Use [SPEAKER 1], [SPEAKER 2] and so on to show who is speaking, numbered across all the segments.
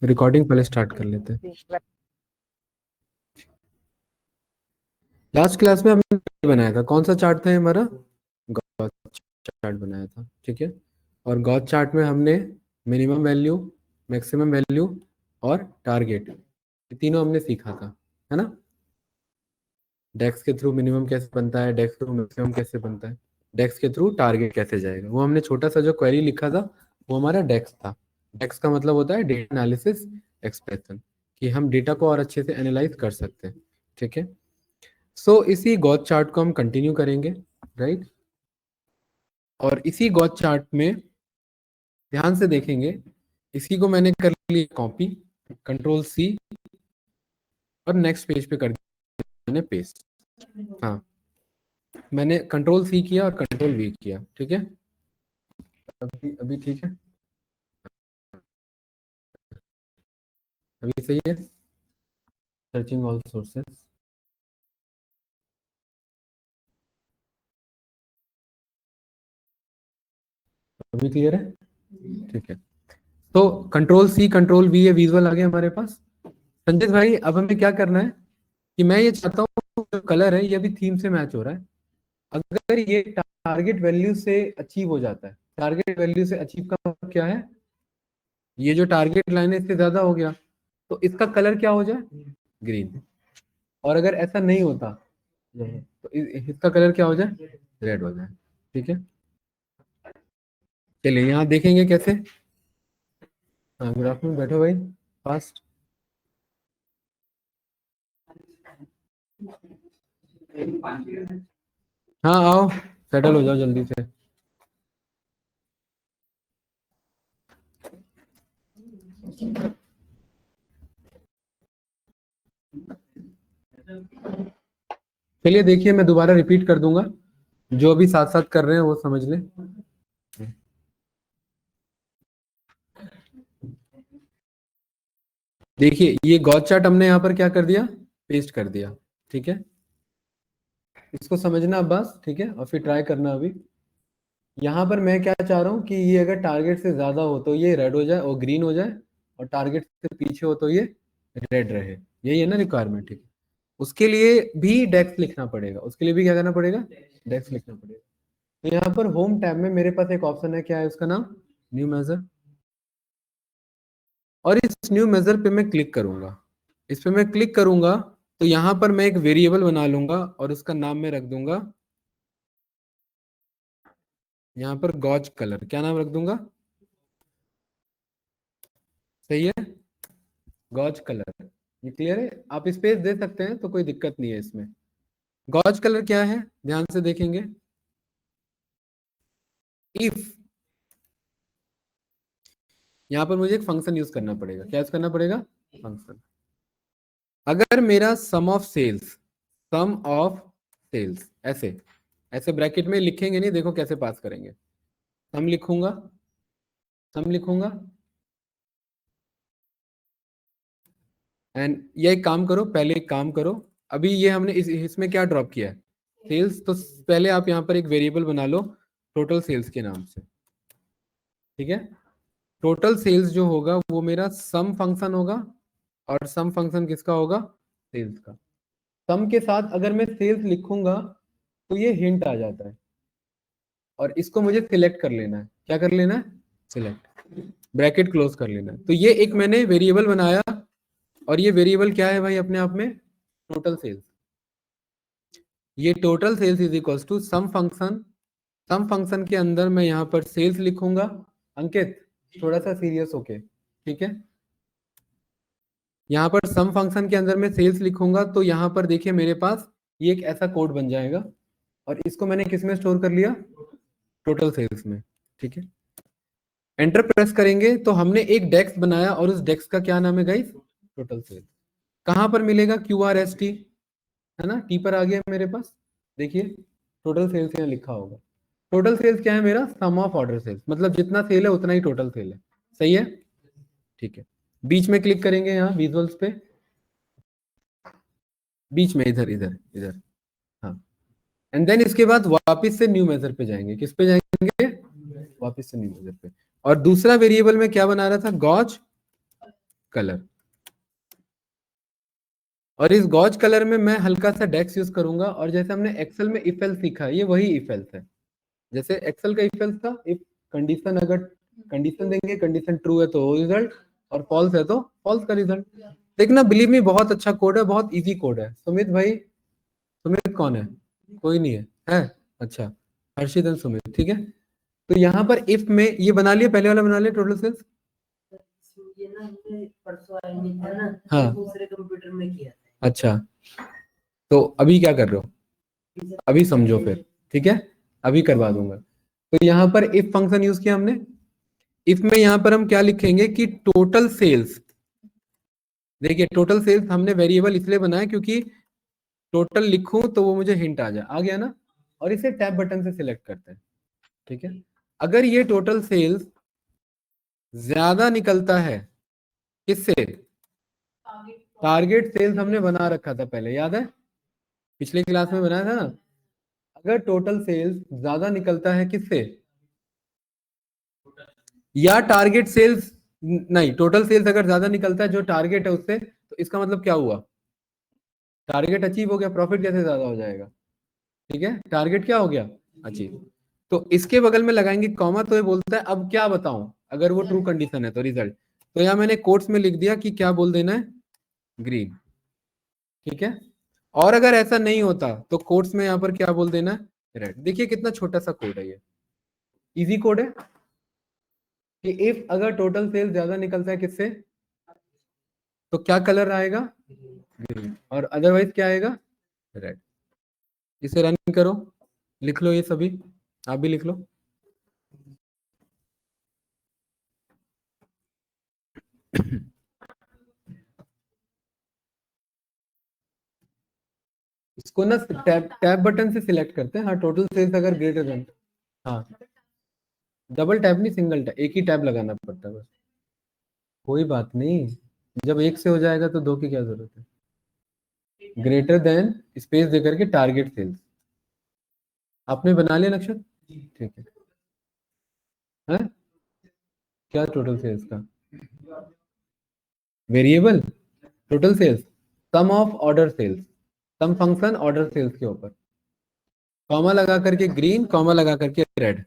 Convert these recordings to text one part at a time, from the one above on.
[SPEAKER 1] Recording पहले start कर लेते हैं। लास्ट क्लास में हमने बनाया था, कौन सा चार्ट था हमारा? गॉस चार्ट बनाया था, ठीक है। और गॉस चार्ट में हमने मिनिमम वैल्यू, मैक्सिमम वैल्यू और टारगेट, ये तीनों हमने सीखा था, है ना। डेक्स के थ्रू मिनिमम कैसे बनता है, डेक्स के थ्रू मैक्सिमम कैसे बनता है, डेक्स के थ्रू टारगेट कैसे जाएगा। वो हमने छोटा सा जो क्वेरी लिखा था वो हमारा डेक्स था। डेक्स का मतलब होता है डेटा एनालिसिस एक्सप्रेशन, कि हम डेटा को और अच्छे से एनालाइज कर सकते हैं, ठीक है। सो इसी गॉस चार्ट को हम कंटिन्यू करेंगे, राइट। और इसी गॉस चार्ट में ध्यान से देखेंगे, इसी को मैंने कर लिया कॉपी, कंट्रोल सी, और नेक्स्ट पेज पे कर दिया मैंने पेस्ट। हाँ, मैंने कंट्रोल सी किया और कंट्रोल वी किया, ठीक है। अभी अभी ठीक है, अभी सही है। सर्चिंग ऑल सोर्सेस, अभी क्लियर है, ठीक है। तो कंट्रोल सी कंट्रोल वी, ये विजुअल आ गया हमारे पास। संजय भाई, अब हमें क्या करना है कि मैं ये चाहता हूँ जो कलर है ये अभी थीम से मैच हो रहा है। अगर ये टारगेट वैल्यू से अचीव हो जाता है, टारगेट वैल्यू से अचीव का मतलब क्या है, ये जो टारगेट लाइन है इससे ज्यादा हो गया, तो इसका कलर क्या हो जाए, ग्रीन। और अगर ऐसा नहीं होता तो इसका कलर क्या हो जाए, रेड हो जाए, ठीक है। चलिए यहाँ देखेंगे कैसे। हाँ, गुड आफ्टरनून, बैठो भाई फास्ट। हाँ आओ, सेटल हो जाओ जल्दी से। चलिए देखिए, मैं दोबारा रिपीट कर दूंगा, जो अभी साथ साथ कर रहे हैं वो समझ लें। देखिए ये गॉस चार्ट हमने यहाँ पर क्या कर दिया, पेस्ट कर दिया, ठीक है। इसको समझना अब बस, ठीक है, और फिर ट्राई करना अभी। यहाँ पर मैं क्या चाह रहा हूँ कि ये अगर टारगेट से ज्यादा हो तो ये रेड हो जाए और ग्रीन हो जाए, और टारगेट से पीछे हो तो ये रेड रहे। यही है ना रिक्वायरमेंट, ठीक है। उसके लिए भी डेक्स लिखना पड़ेगा, उसके लिए भी क्या करना पड़ेगा, डेक्स लिखना पड़ेगा। तो यहाँ पर होम टैब में मेरे पास एक ऑप्शन है, क्या है उसका नाम, न्यू मेजर। और इस न्यू मेजर पे मैं क्लिक करूंगा, इस पे मैं क्लिक करूंगा तो यहाँ पर मैं एक वेरिएबल बना लूंगा और उसका नाम मैं रख दूंगा यहाँ पर गॉज कलर। क्या नाम रख दूंगा, सही है, गॉज कलर। ये क्लियर है, आप स्पेस दे सकते हैं तो कोई दिक्कत नहीं है इसमें। गॉज कलर क्या है, ध्यान से देखेंगे। इफ, यहाँ पर मुझे एक फंक्शन यूज करना पड़ेगा, क्या यूज करना पड़ेगा, फंक्शन। अगर मेरा sum of sales, sum of sales, ऐसे ऐसे ब्रैकेट में लिखेंगे नहीं, देखो कैसे पास करेंगे। सम लिखूंगा, सम लिखूंगा, एंड ये एक काम करो, पहले एक काम करो, अभी ये हमने इसमें क्या ड्रॉप किया है, सेल्स। तो पहले आप यहाँ पर एक वेरिएबल बना लो टोटल सेल्स के नाम से, ठीक है। टोटल सेल्स जो होगा वो मेरा सम फंक्शन होगा, और सम फंक्शन किसका होगा, सेल्स का। सम के साथ अगर मैं सेल्स लिखूंगा तो ये हिंट आ जाता है, और इसको मुझे सिलेक्ट कर लेना है। क्या कर लेना है, सिलेक्ट, ब्रैकेट क्लोज कर लेना है। तो ये एक मैंने वेरिएबल बनाया, और ये वेरिएबल क्या है भाई, अपने आप में टोटल सेल्स। ये total sales is equals to sum function, sum function के अंदर मैं यहाँ पर सेल्स लिखूंगा। अंकित थोड़ा सा सीरियस होके, ठीक है। यहाँ पर सम फंक्शन के अंदर मैं सेल्स लिखूंगा, तो यहाँ पर देखिए मेरे पास ये एक ऐसा कोड बन जाएगा, और इसको मैंने किस में स्टोर कर लिया, टोटल सेल्स में, ठीक है। एंटर प्रेस करेंगे तो हमने एक डेक्स बनाया, और उस डेक्स का क्या नाम है गाइस, टोटल सेल्स। कहां पर मिलेगा, क्यू आर एस टी, है ना, टी पर आ गया मेरे पास। देखिए टोटल सेल्स यहाँ लिखा होगा। टोटल सेल्स क्या है मेरा, सम ऑफ ऑर्डर सेल्स, मतलब जितना सेल है उतना ही टोटल सेल है, सही है, ठीक है। बीच में क्लिक करेंगे यहाँ विजुअल्स पे, बीच में इधर इधर इधर, हाँ। एंड देन इसके बाद वापस से न्यू मेजर पे जाएंगे, किस पे जाएंगे, वापस से न्यू मेजर पे। और दूसरा वेरिएबल में क्या बना रहा था, गॉज कलर। और इस गॉज कलर में मैं हल्का सा डेक्स यूज करूंगा, और जैसे हमने एक्सेल में इफ एल्स सीखा है, ये वही इफ एल्स है। जैसे एक्सेल का इफ एल्स था, इफ कंडीशन, अगर कंडीशन देंगे, कंडीशन ट्रू है तो रिजल्ट, और फॉल्स है तो फॉल्स का रिजल्ट। देखना, बिलीव मी, बहुत अच्छा कोड है, बहुत इजी कोड है। सुमित भाई, सुमित कौन है? कोई नहीं है? अच्छा, हर्षित एंड सुमित, ठीक है। तो यहाँ पर इफ में ये बना लिया, पहले वाला बना लिया, टोटल सेल्स। ये ना हमने परसों आए नहीं था ना, हाँ, दूसरे कंप्यूटर में किया था। अच्छा, तो अभी क्या कर रहे हो? अभी समझो फिर, ठीक है, अभी करवा दूंगा। तो यहाँ पर इफ फंक्शन यूज किया हमने। इफ में यहाँ पर हम क्या लिखेंगे कि टोटल सेल्स। देखिए, टोटल सेल्स हमने वेरिएबल इसलिए बनाया क्योंकि टोटल लिखूं तो वो मुझे हिंट आ जाए, आ गया ना। और इसे टैब बटन से सिलेक्ट करते हैं, ठीक है। अगर ये टोटल सेल्स ज्यादा निकलता है किससे? टारगेट सेल्स हमने बना रखा था पहले, याद है, पिछले क्लास में बनाया था ना। अगर टोटल सेल्स ज्यादा निकलता है किससे? या टारगेट सेल्स, नहीं, टोटल सेल्स अगर ज्यादा निकलता है जो टारगेट है उससे, तो इसका मतलब क्या हुआ? टारगेट अचीव हो गया, प्रॉफिट कैसे ज्यादा हो जाएगा? ठीक है, टारगेट क्या हो गया? अचीव। तो इसके बगल में लगाएंगे कॉमा, तो ये बोलता है अब क्या बताऊं, अगर वो ट्रू कंडीशन है तो रिजल्ट। तो यहां मैंने कोट्स में लिख दिया कि क्या बोल देना है, ग्रीन, ठीक है। और अगर ऐसा नहीं होता तो कोट्स में यहां पर क्या बोल देना है, रेड। देखिए कितना छोटा सा कोड है ये, इजी कोड है। कि इफ अगर टोटल सेल ज्यादा निकलता है किससे, तो क्या कलर आएगा? ग्रीन। और अदरवाइज क्या आएगा? रेड। इसे रन करो, लिख लो ये सभी, आप भी लिख लो। इसको ना टैब टैब बटन से सिलेक्ट करते हैं, हाँ, टोटल सेल्स अगर ग्रेटर देन, हाँ, डबल टैब नहीं, सिंगल टैब, एक ही टैब लगाना पड़ता है बस। कोई बात नहीं, जब एक से हो जाएगा तो दो की क्या जरूरत है। ग्रेटर देन स्पेस देकर के टारगेट सेल्स। आपने बना लिया नक्शा? ठीक है। हैं? क्या टोटल सेल्स का variable? Total sales, sum of order sales, sum function order sales के ऊपर, कॉमा लगा करके ग्रीन, कॉमा लगा करके रेड।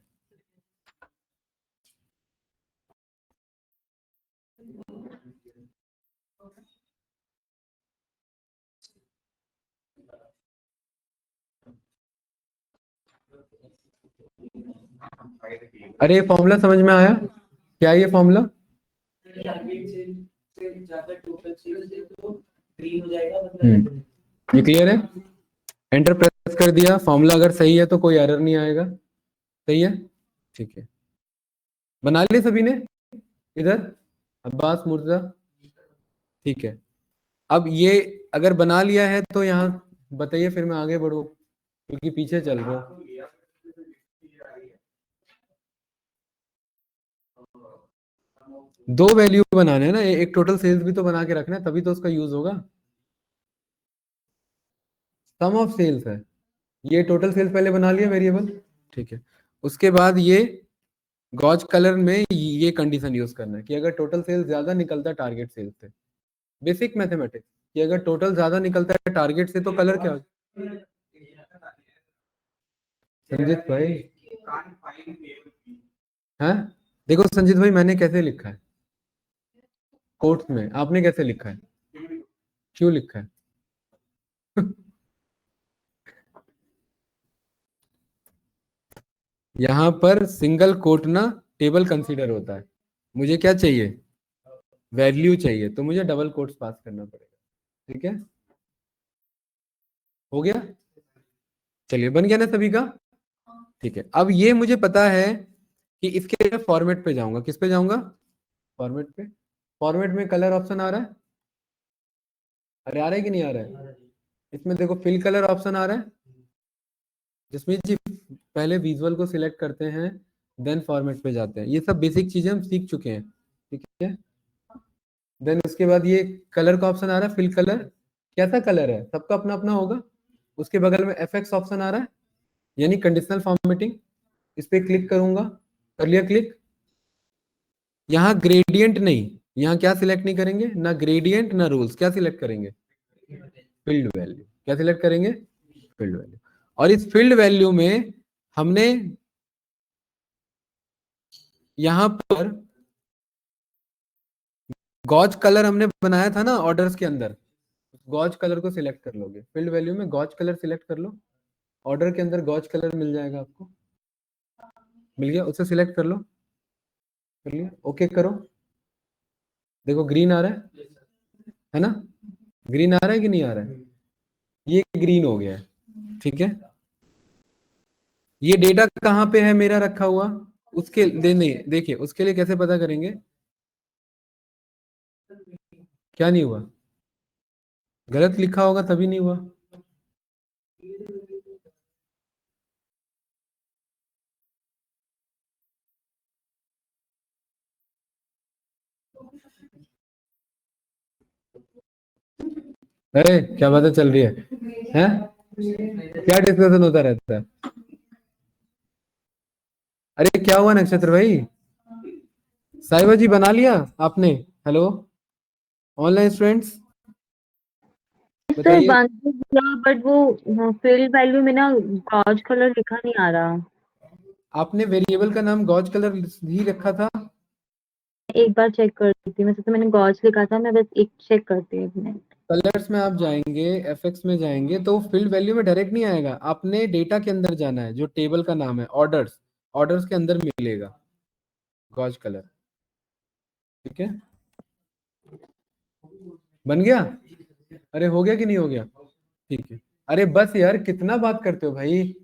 [SPEAKER 1] अरे ये फॉर्मूला समझ में आया क्या? ये फॉर्मूला ये क्लियर है? एंटर प्रेस कर दिया, फॉर्मूला अगर सही है तो कोई एरर नहीं आएगा, सही है, ठीक है। बना लिए सभी ने इधर? अब्बास, मुर्जा, ठीक है। अब ये अगर बना लिया है तो यहाँ बताइए, फिर मैं आगे बढ़ू क्योंकि पीछे चल रहा हूँ। दो वैल्यू बनाने हैं ना, एक टोटल सेल्स भी तो बना के रखना है, तभी तो उसका यूज होगा। सम ऑफ सेल्स है, ये टोटल सेल्स पहले बना लिया वेरिएबल, ठीक है। उसके बाद ये गॉज कलर में ये कंडीशन यूज करना है कि अगर टोटल सेल्स ज्यादा निकलता है टारगेट सेल्स से, बेसिक मैथमेटिक्स, कि अगर टोटल ज्यादा निकलता है टारगेट से तो कलर क्या? संजीत भाई, हैं? देखो संजीत भाई, मैंने कैसे लिखा है कोट्स में, आपने कैसे लिखा है, क्यों लिखा है? यहाँ पर सिंगल कोट ना टेबल कंसीडर होता है, मुझे क्या चाहिए, वैल्यू चाहिए, तो मुझे डबल कोट्स पास करना पड़ेगा, ठीक है। हो गया, चलिए, बन गया ना सभी का? ठीक है। अब ये मुझे पता है कि इसके फॉर्मेट पे जाऊंगा, किस पे जाऊंगा? फॉर्मेट पे। फॉर्मेट में कलर ऑप्शन आ रहा है, अरे आ रहा है कि नहीं आ रहा है? इसमें देखो फिल कलर ऑप्शन आ रहा है, जिसमें जी पहले विजुअल को सिलेक्ट करते हैं, देन फॉर्मेट पे जाते हैं। ये सब बेसिक चीजें हम सीख चुके हैं, ठीक है। देन उसके बाद ये कलर का ऑप्शन आ रहा है, फिल कलर, कैसा कलर है सबका अपना अपना होगा। उसके बगल में एफएक्स ऑप्शन आ रहा है, यानी कंडीशनल फॉर्मेटिंग, इस पे क्लिक करूंगा, कर लिया क्लिक। यहाँ ग्रेडियंट नहीं, यहाँ क्या सिलेक्ट नहीं करेंगे, ना ग्रेडियंट ना रूल्स, क्या सिलेक्ट करेंगे, फील्ड वैल्यू। क्या सिलेक्ट करेंगे, फील्ड वैल्यू। और इस फील्ड वैल्यू में हमने यहां पर गॉज कलर हमने बनाया था ना ऑर्डर्स के अंदर, गॉज कलर को सिलेक्ट कर लोगे, फील्ड वैल्यू में गॉज कलर सिलेक्ट कर लो, ऑर्डर के अंदर गॉज कलर मिल जाएगा आपको, मिल गया, उसे सिलेक्ट कर लो, कर लिया, ओके करो, देखो ग्रीन आ रहा है ना, ग्रीन आ रहा है कि नहीं आ रहा है, ये ग्रीन हो गया है, ठीक है। ये डेटा कहाँ पे है मेरा रखा हुआ, उसके देने देखिए, उसके लिए कैसे पता करेंगे, क्या नहीं हुआ, गलत लिखा होगा तभी नहीं हुआ। अरे क्या बातें चल रही है? क्या डिस्कशन होता रहता है? अरे क्या हुआ नक्षत्र भाई, साहिबा जी बना लिया आपने? हेलो ऑनलाइन स्टूडेंट्स,
[SPEAKER 2] सर
[SPEAKER 1] बताइए।
[SPEAKER 2] बन तो गया बट वो फील्ड वैल्यू में ना गॉज कलर लिखा नहीं आ रहा।
[SPEAKER 1] आपने वेरिएबल का नाम गॉज कलर ही रखा था?
[SPEAKER 2] एक बार चेक करती हूँ, वैसे तो मैंने गॉज लिखा था, मैं बस एक चेक करती हूँ एक मिनट।
[SPEAKER 1] कलर्स में आप जाएंगे, एफएक्स में जाएंगे तो फील्ड वैल्यू में डायरेक्ट नहीं आएगा, आपने डेटा के अंदर जाना है, जो टेबल का नाम है ऑर्डर्स, ऑर्डर्स के अंदर मिलेगा गॉज कलर, ठीक है। बन गया? अरे हो गया कि नहीं हो गया? ठीक है। अरे बस यार कितना बात करते हो भाई,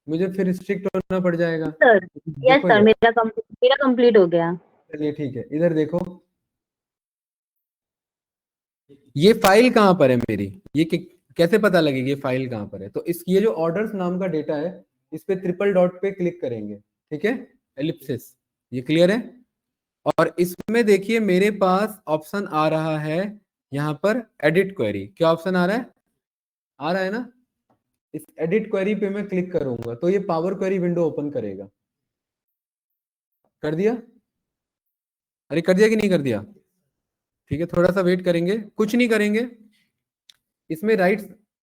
[SPEAKER 1] मुझे फिर स्ट्रिक्ट होना पड़ जाएगा।
[SPEAKER 2] सर, यस
[SPEAKER 1] देखो
[SPEAKER 2] सर,
[SPEAKER 1] इधर,
[SPEAKER 2] मेरा कंप्लीट हो गया।
[SPEAKER 1] चलिए ठीक है, इधर देखो, ये फाइल कहाँ पर है मेरी, ये कैसे पता लगेगी ये फाइल कहाँ पर है, तो इस ये जो ऑर्डर्स नाम का डेटा है, इस पे ट्रिपल डॉट पे क्लिक करेंगे, ठीक है, एलिप्सिस, ये क्लियर है। और इसमें देखिए मेरे पास ऑप्शन आ रहा है यहाँ पर एडिट क्वेरी, क्या ऑप्शन आ रहा है, आ रहा है ना, इस एडिट क्वेरी पे मैं क्लिक करूंगा तो ये पावर क्वेरी विंडो ओपन करेगा, कर दिया? अरे कर दिया कि नहीं कर दिया? ठीक है, थोड़ा सा वेट करेंगे, कुछ नहीं करेंगे, इसमें राइट,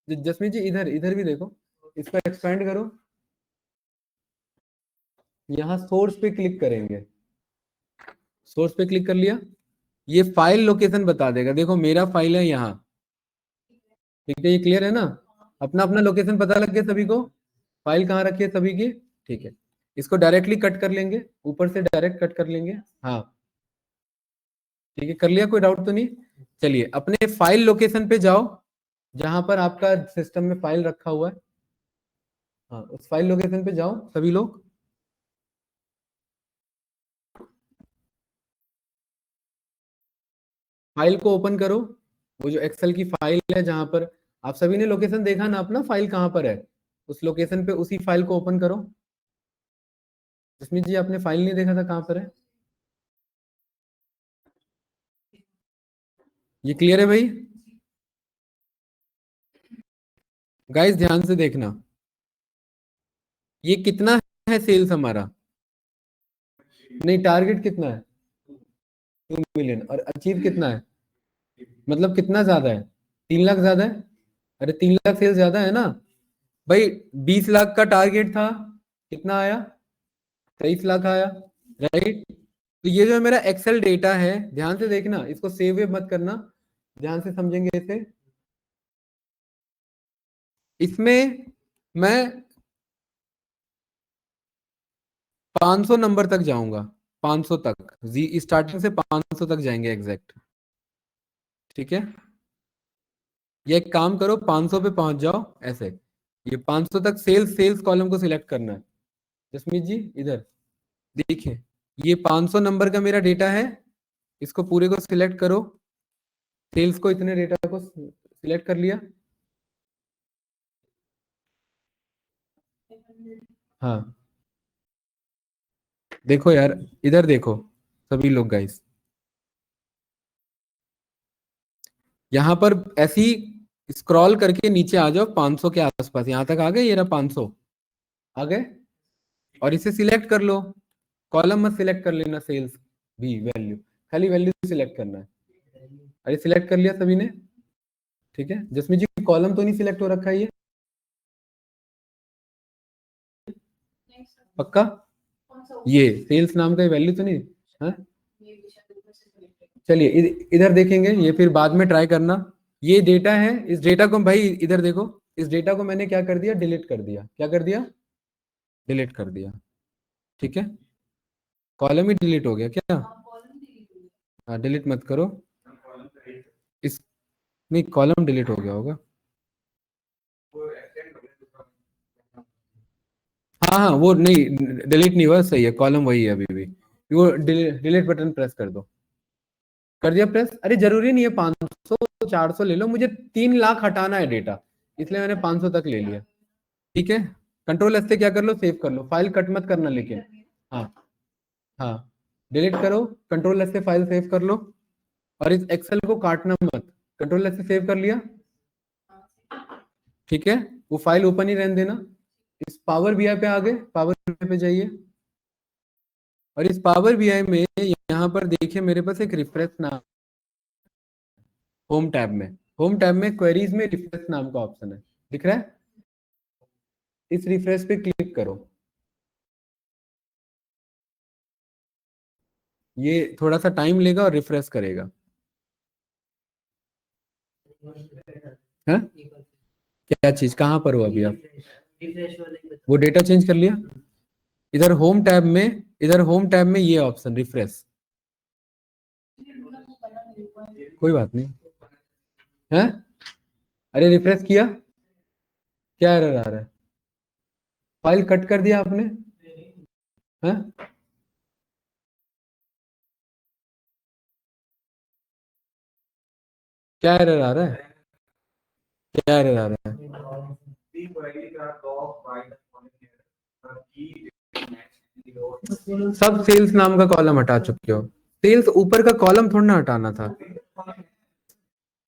[SPEAKER 1] जसमीत जी इधर इधर भी देखो, इसको एक्सपेंड करो, यहाँ सोर्स पे क्लिक करेंगे, सोर्स पे क्लिक कर लिया, ये फाइल लोकेशन बता देगा, देखो मेरा फाइल है यहाँ, ठीक है, ये क्लियर है ना, अपना अपना लोकेशन पता लग गया सभी को, फाइल कहाँ रखी है सभी की, ठीक है। इसको डायरेक्टली कट कर लेंगे, ऊपर से डायरेक्ट कट कर लेंगे, हाँ ठीक है, कर लिया, कोई डाउट तो नहीं। चलिए अपने फाइल लोकेशन पे जाओ, जहां पर आपका सिस्टम में फाइल रखा हुआ है, हाँ उस फाइल लोकेशन पे जाओ सभी लोग, फाइल को ओपन करो, वो जो एक्सेल की फाइल है जहां पर आप सभी ने लोकेशन देखा ना अपना, फाइल कहां पर है, उस लोकेशन पे उसी फाइल को ओपन करो। जसमीत जी आपने फाइल नहीं देखा था, कहां पर है, ये क्लियर है भाई? गाइस ध्यान से देखना, ये कितना है सेल्स हमारा, नहीं टारगेट कितना है, 2 मिलियन, और अचीव कितना है, मतलब कितना ज्यादा है, 3 लाख ज्यादा है, अरे 3 लाख सेल्स ज्यादा है ना भाई, 20 लाख का टारगेट था, कितना आया, 23 लाख आया, राइट। तो ये जो मेरा एक्सेल डेटा है, ध्यान से देखना, इसको सेव वेव मत करना, ध्यान से समझेंगे इसे, इसमें मैं 500 नंबर तक जाऊंगा, 500 तक, जी स्टार्टिंग से 500 तक जाएंगे एग्जैक्ट, ठीक है। ये एक काम करो, 500 पे पहुंच जाओ ऐसे, ये 500 तक सेल्स, सेल्स कॉलम को सिलेक्ट करना है, जसमीत जी इधर देखिए, ये 500 नंबर का मेरा डेटा है, इसको पूरे को सिलेक्ट करो, सेल्स को, इतने डेटा को सिलेक्ट कर लिया, हाँ देखो यार, इधर देखो सभी लोग गाइस, यहाँ पर ऐसी स्क्रॉल करके नीचे आ जाओ, 500 के आसपास, यहाँ तक आ गए, ये रहा 500, आ गए, और इसे सिलेक्ट कर लो, कॉलम मत सिलेक्ट कर लेना सेल्स भी वैल्यू, खाली वैल्यू सिलेक्ट करना है। अरे सिलेक्ट कर लिया सभी ने, ठीक है। जसमीत जी कॉलम तो नहीं सिलेक्ट हो रखा है ये, पक्का? ये सेल्स नाम का वैल्यू तो नहीं है? चलिए इधर देखेंगे, ये फिर बाद में ट्राई करना। ये डेटा है, इस डेटा को भाई इधर देखो, इस डेटा को मैंने क्या कर दिया, डिलीट कर दिया। क्या कर दिया? डिलीट कर दिया, ठीक है। कॉलम ही डिलीट हो गया क्या? हाँ डिलीट मत करो इस, नहीं कॉलम डिलीट हो गया होगा। हाँ हाँ वो नहीं, डिलीट नहीं हुआ, सही है, कॉलम वही है अभी भी। वो डिलीट बटन प्रेस कर दो। कर दिया प्रेस? अरे जरूरी नहीं है 500 400 ले लो, मुझे 3 लाख हटाना है डेटा, इसलिए मैंने 500 तक ले लिया, ठीक है। कंट्रोल एस से क्या कर लो, सेव कर लो, फाइल कट मत करना लेकिन। हाँ हाँ, डिलीट करो, कंट्रोल एस से फाइल सेव कर लो, और इस एक्सेल को काटना मत। कंट्रोल एस से सेव कर लिया, ठीक है। वो फाइल ओपन ही रहने देना। इस पावर बीआई पे आ गए, पावर बीआई पे जाइए, और इस पावर बीआई में यहाँ पर देखिए मेरे पास एक रिफ्रेश नाम, होम टैब में, होम टैब में क्वेरीज में रिफ्रेश नाम का ऑप्शन है, दिख रहा है? इस रिफ्रेश पे क्लिक करो। ये थोड़ा सा टाइम लेगा और रिफ्रेश करेगा। है क्या चीज, कहाँ पर हो अभी आप? वो डेटा चेंज कर लिया? इधर होम टैब में, इधर होम टैब में ये ऑप्शन रिफ्रेश, कोई बात नहीं है। अरे रिफ्रेश किया, क्या एरर आ रहा है? फाइल कट कर दिया आपने? है क्या एरर आ रहा है? क्या एरर आ रहा है? सब सेल्स नाम का कॉलम हटा चुके हो, सेल्स ऊपर का कॉलम थोड़ा ना हटाना था।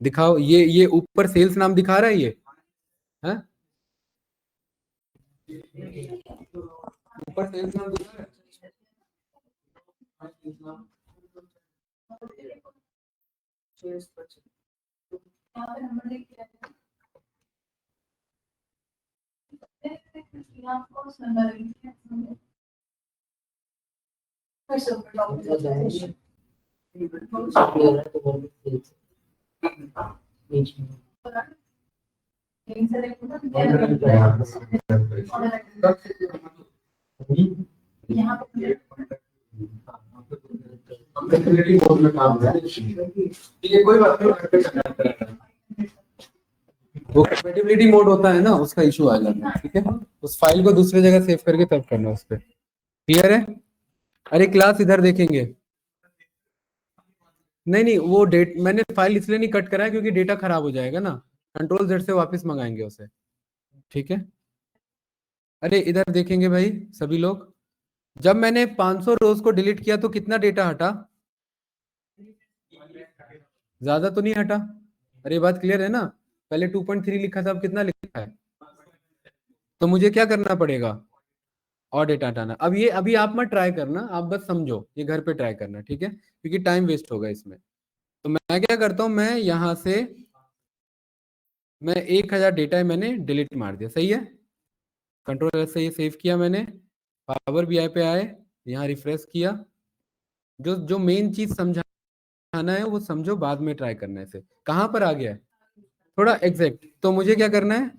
[SPEAKER 1] दिखाओ, ये ऊपर सेल्स नाम दिखा रहा है ये, है ऊपर सेल्स नाम दिखा रहा है? कंपेटिबिलिटी मोड में काम है, ठीक है, कोई बात नहीं। वो कंपेटिबिलिटी मोड होता है ना, उसका इशू आ जाता है, ठीक है। उस फाइल को दूसरी जगह सेव करके तब करना उस पर, क्लियर है? अरे क्लास इधर देखेंगे, नहीं नहीं वो डेट मैंने फाइल इसलिए नहीं कट कराया क्योंकि डेटा खराब हो जाएगा ना, कंट्रोल जेड से वापस मंगाएंगे उसे, ठीक है। अरे इधर देखेंगे भाई सभी लोग, जब मैंने 500 रोज को डिलीट किया तो कितना डेटा हटा? ज्यादा तो नहीं हटा? अरे बात क्लियर है ना? पहले 2.3 लिखा था, अब कितना लिखा है? तो मुझे क्या करना पड़ेगा, और डेटा हटाना। अब ये अभी आप मत ट्राई करना, आप बस समझो, ये घर पे ट्राई करना, ठीक है, क्योंकि टाइम वेस्ट होगा इसमें। तो मैं क्या करता हूँ, मैं यहाँ से मैं 1000 डेटा मैंने डिलीट मार दिया, सही है। कंट्रोल से ये सेव किया मैंने, पावर बीआई पे आए, यहाँ रिफ्रेश किया, जो जो मेन चीज समझाना है वो समझो, बाद में ट्राई करना है। इसे कहाँ पर आ गया है थोड़ा एग्जैक्ट, तो मुझे क्या करना है,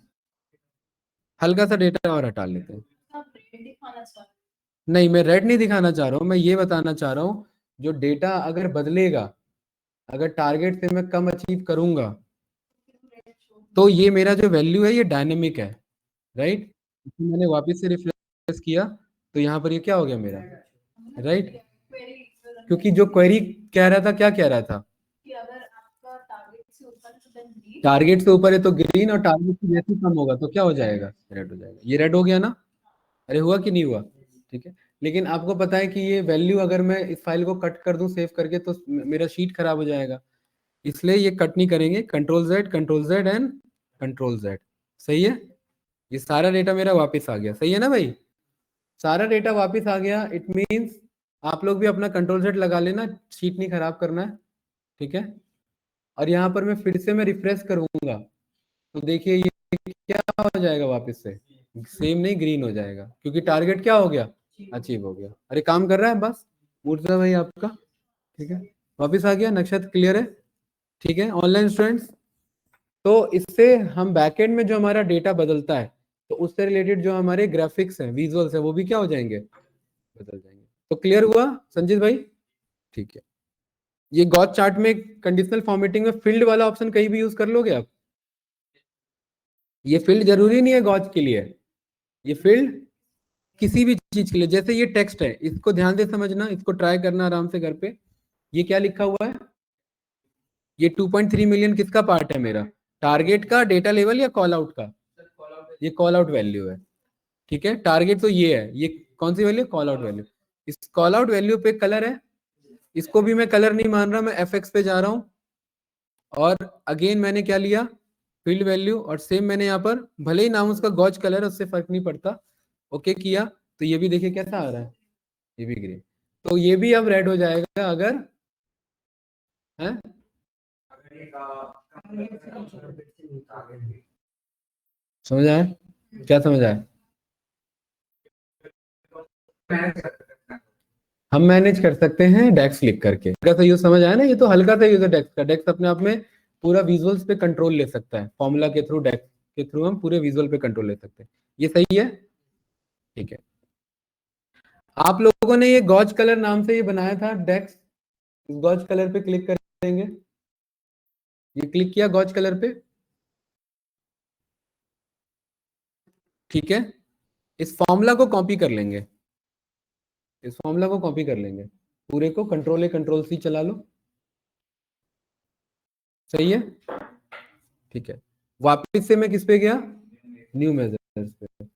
[SPEAKER 1] हल्का सा डेटा और हटा लेते हैं। नहीं मैं रेड नहीं दिखाना चाह रहा हूँ, मैं ये बताना चाह रहा हूँ जो डेटा अगर बदलेगा, अगर टारगेट से मैं कम अचीव करूंगा, तो ये मेरा जो वैल्यू है ये डायनेमिक है, राइट। मैंने वापस से रिफ्रेश किया तो यहाँ पर ये क्या हो गया मेरा, राइट। क्योंकि जो क्वेरी कह रहा था, क्या कह रहा था, टारगेट से ऊपर है तो ग्रीन, और टारगेट से जैसे ही कम होगा तो क्या हो जाएगा, रेड हो जाएगा। ये रेड हो गया ना? अरे हुआ कि नहीं हुआ? ठीक है। लेकिन आपको पता है कि ये वैल्यू अगर मैं इस फाइल को कट कर दूं सेव करके तो मेरा शीट खराब हो जाएगा, इसलिए ये कट नहीं करेंगे। Control Z and control Z, सही है। ये सारा डेटा मेरा वापस आ गया, सही है ना भाई? सारा डेटा वापस आ गया, इट मीन्स आप लोग भी अपना कंट्रोल सेट लगा लेना, शीट नहीं खराब करना है, ठीक है। और यहाँ पर मैं फिर से मैं रिफ्रेश करूंगा तो देखिए ये क्या हो जाएगा, वापस से सेम नहीं ग्रीन हो जाएगा, क्योंकि टारगेट क्या हो गया, अचीव हो गया। अरे काम कर रहा है बस मूर्जा भाई आपका, ठीक है। वापस आ गया, नक्शा क्लियर है, ठीक है ऑनलाइन स्टूडेंट्स। तो इससे हम बैकएंड में जो हमारा डेटा बदलता है, तो उससे रिलेटेड जो हमारे ग्राफिक्स हैं, विजुअल्स हैं, वो भी क्या हो जाएंगे, बदल जाएंगे। तो क्लियर हुआ संजीत भाई, ठीक है। ये गॉस चार्ट में कंडीशनल फॉर्मेटिंग में फील्ड वाला ऑप्शन कहीं भी यूज कर लोगे आप। ये फील्ड जरूरी नहीं है गॉस के लिए, ये फील्ड किसी भी चीज के लिए, जैसे ये टेक्स्ट है, इसको ध्यान से समझना, इसको ट्राई करना आराम से घर पे। ये क्या लिखा हुआ है, ये 2.3 मिलियन किसका पार्ट है मेरा, टारगेट का, डेटा लेवल या कॉल आउट का, ये कॉल आउट वैल्यू है, ठीक है। टारगेट तो ये है, ये कौन सी वैल्यू, कॉल आउट वैल्यू। इस कॉल आउट वैल्यू पे कलर है, इसको भी मैं कलर नहीं मान रहा, मैं एफ पे जा रहा हूं, और अगेन मैंने क्या लिया, फील्ड वैल्यू, और सेम मैंने यहाँ पर, भले ही नाम उसका गॉज कलर है, उससे फर्क नहीं पड़ता, ओके किया। तो ये भी देखिए कैसा आ रहा है, ये भी ग्रीन। तो ये भी अब रेड हो जाएगा अगर है, समझ आया, क्या समझ आया। हम मैनेज कर सकते हैं डेक्स क्लिक करके, हल्का सा यूज समझ आया ना, ये तो हल्का सा यूज है डेक्स का। डेक्स अपने आप में पूरा विजुअल्स पे कंट्रोल ले सकता है, फॉर्मूला के थ्रू, डेक्स के थ्रू हम पूरे विजुअल पे कंट्रोल ले सकते हैं। ये सही है, ठीक है। आप लोगों ने ये गॉज कलर नाम से ये बनाया था डेक्स, गॉज कलर पे क्लिक करेंगे, ये क्लिक किया गॉज कलर पे, ठीक है। इस फॉर्मूला को कॉपी कर लेंगे, इस फॉर्मूला को कॉपी कर लेंगे, पूरे को कंट्रोल ए कंट्रोल सी चला लो, सही है, ठीक है। वापिस से मैं किस पे गया, न्यू मेजर्स पे,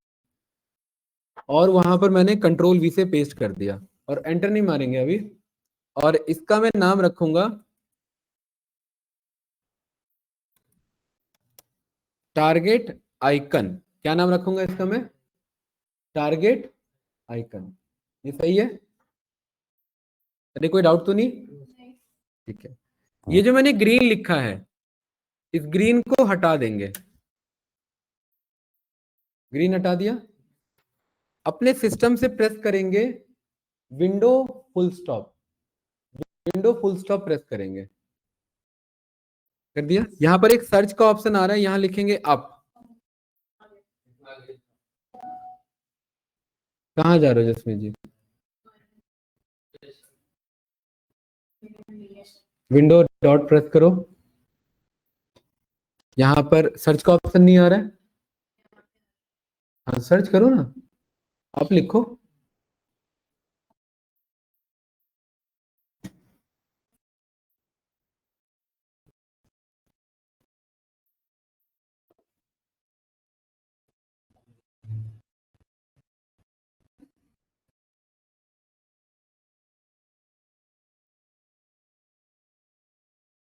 [SPEAKER 1] और वहां पर मैंने कंट्रोल वी से पेस्ट कर दिया, और एंटर नहीं मारेंगे अभी। और इसका मैं नाम रखूंगा टारगेट आइकन, क्या नाम रखूंगा इसका मैं, टारगेट आइकन। ये सही है, अरे कोई डाउट तो नहीं, ठीक है। ये जो मैंने ग्रीन लिखा है, इस ग्रीन को हटा देंगे, ग्रीन हटा दिया। अपने सिस्टम से प्रेस करेंगे window full stop, window full stop press करेंगे, कर दिया। यहां पर एक सर्च का ऑप्शन आ रहा है, यहां लिखेंगे अप, कहाँ जा रहे हो जसमीत जी, विंडो डॉट प्रेस करो, यहां पर सर्च का ऑप्शन नहीं आ रहा है, हाँ सर्च करो ना, आप लिखो,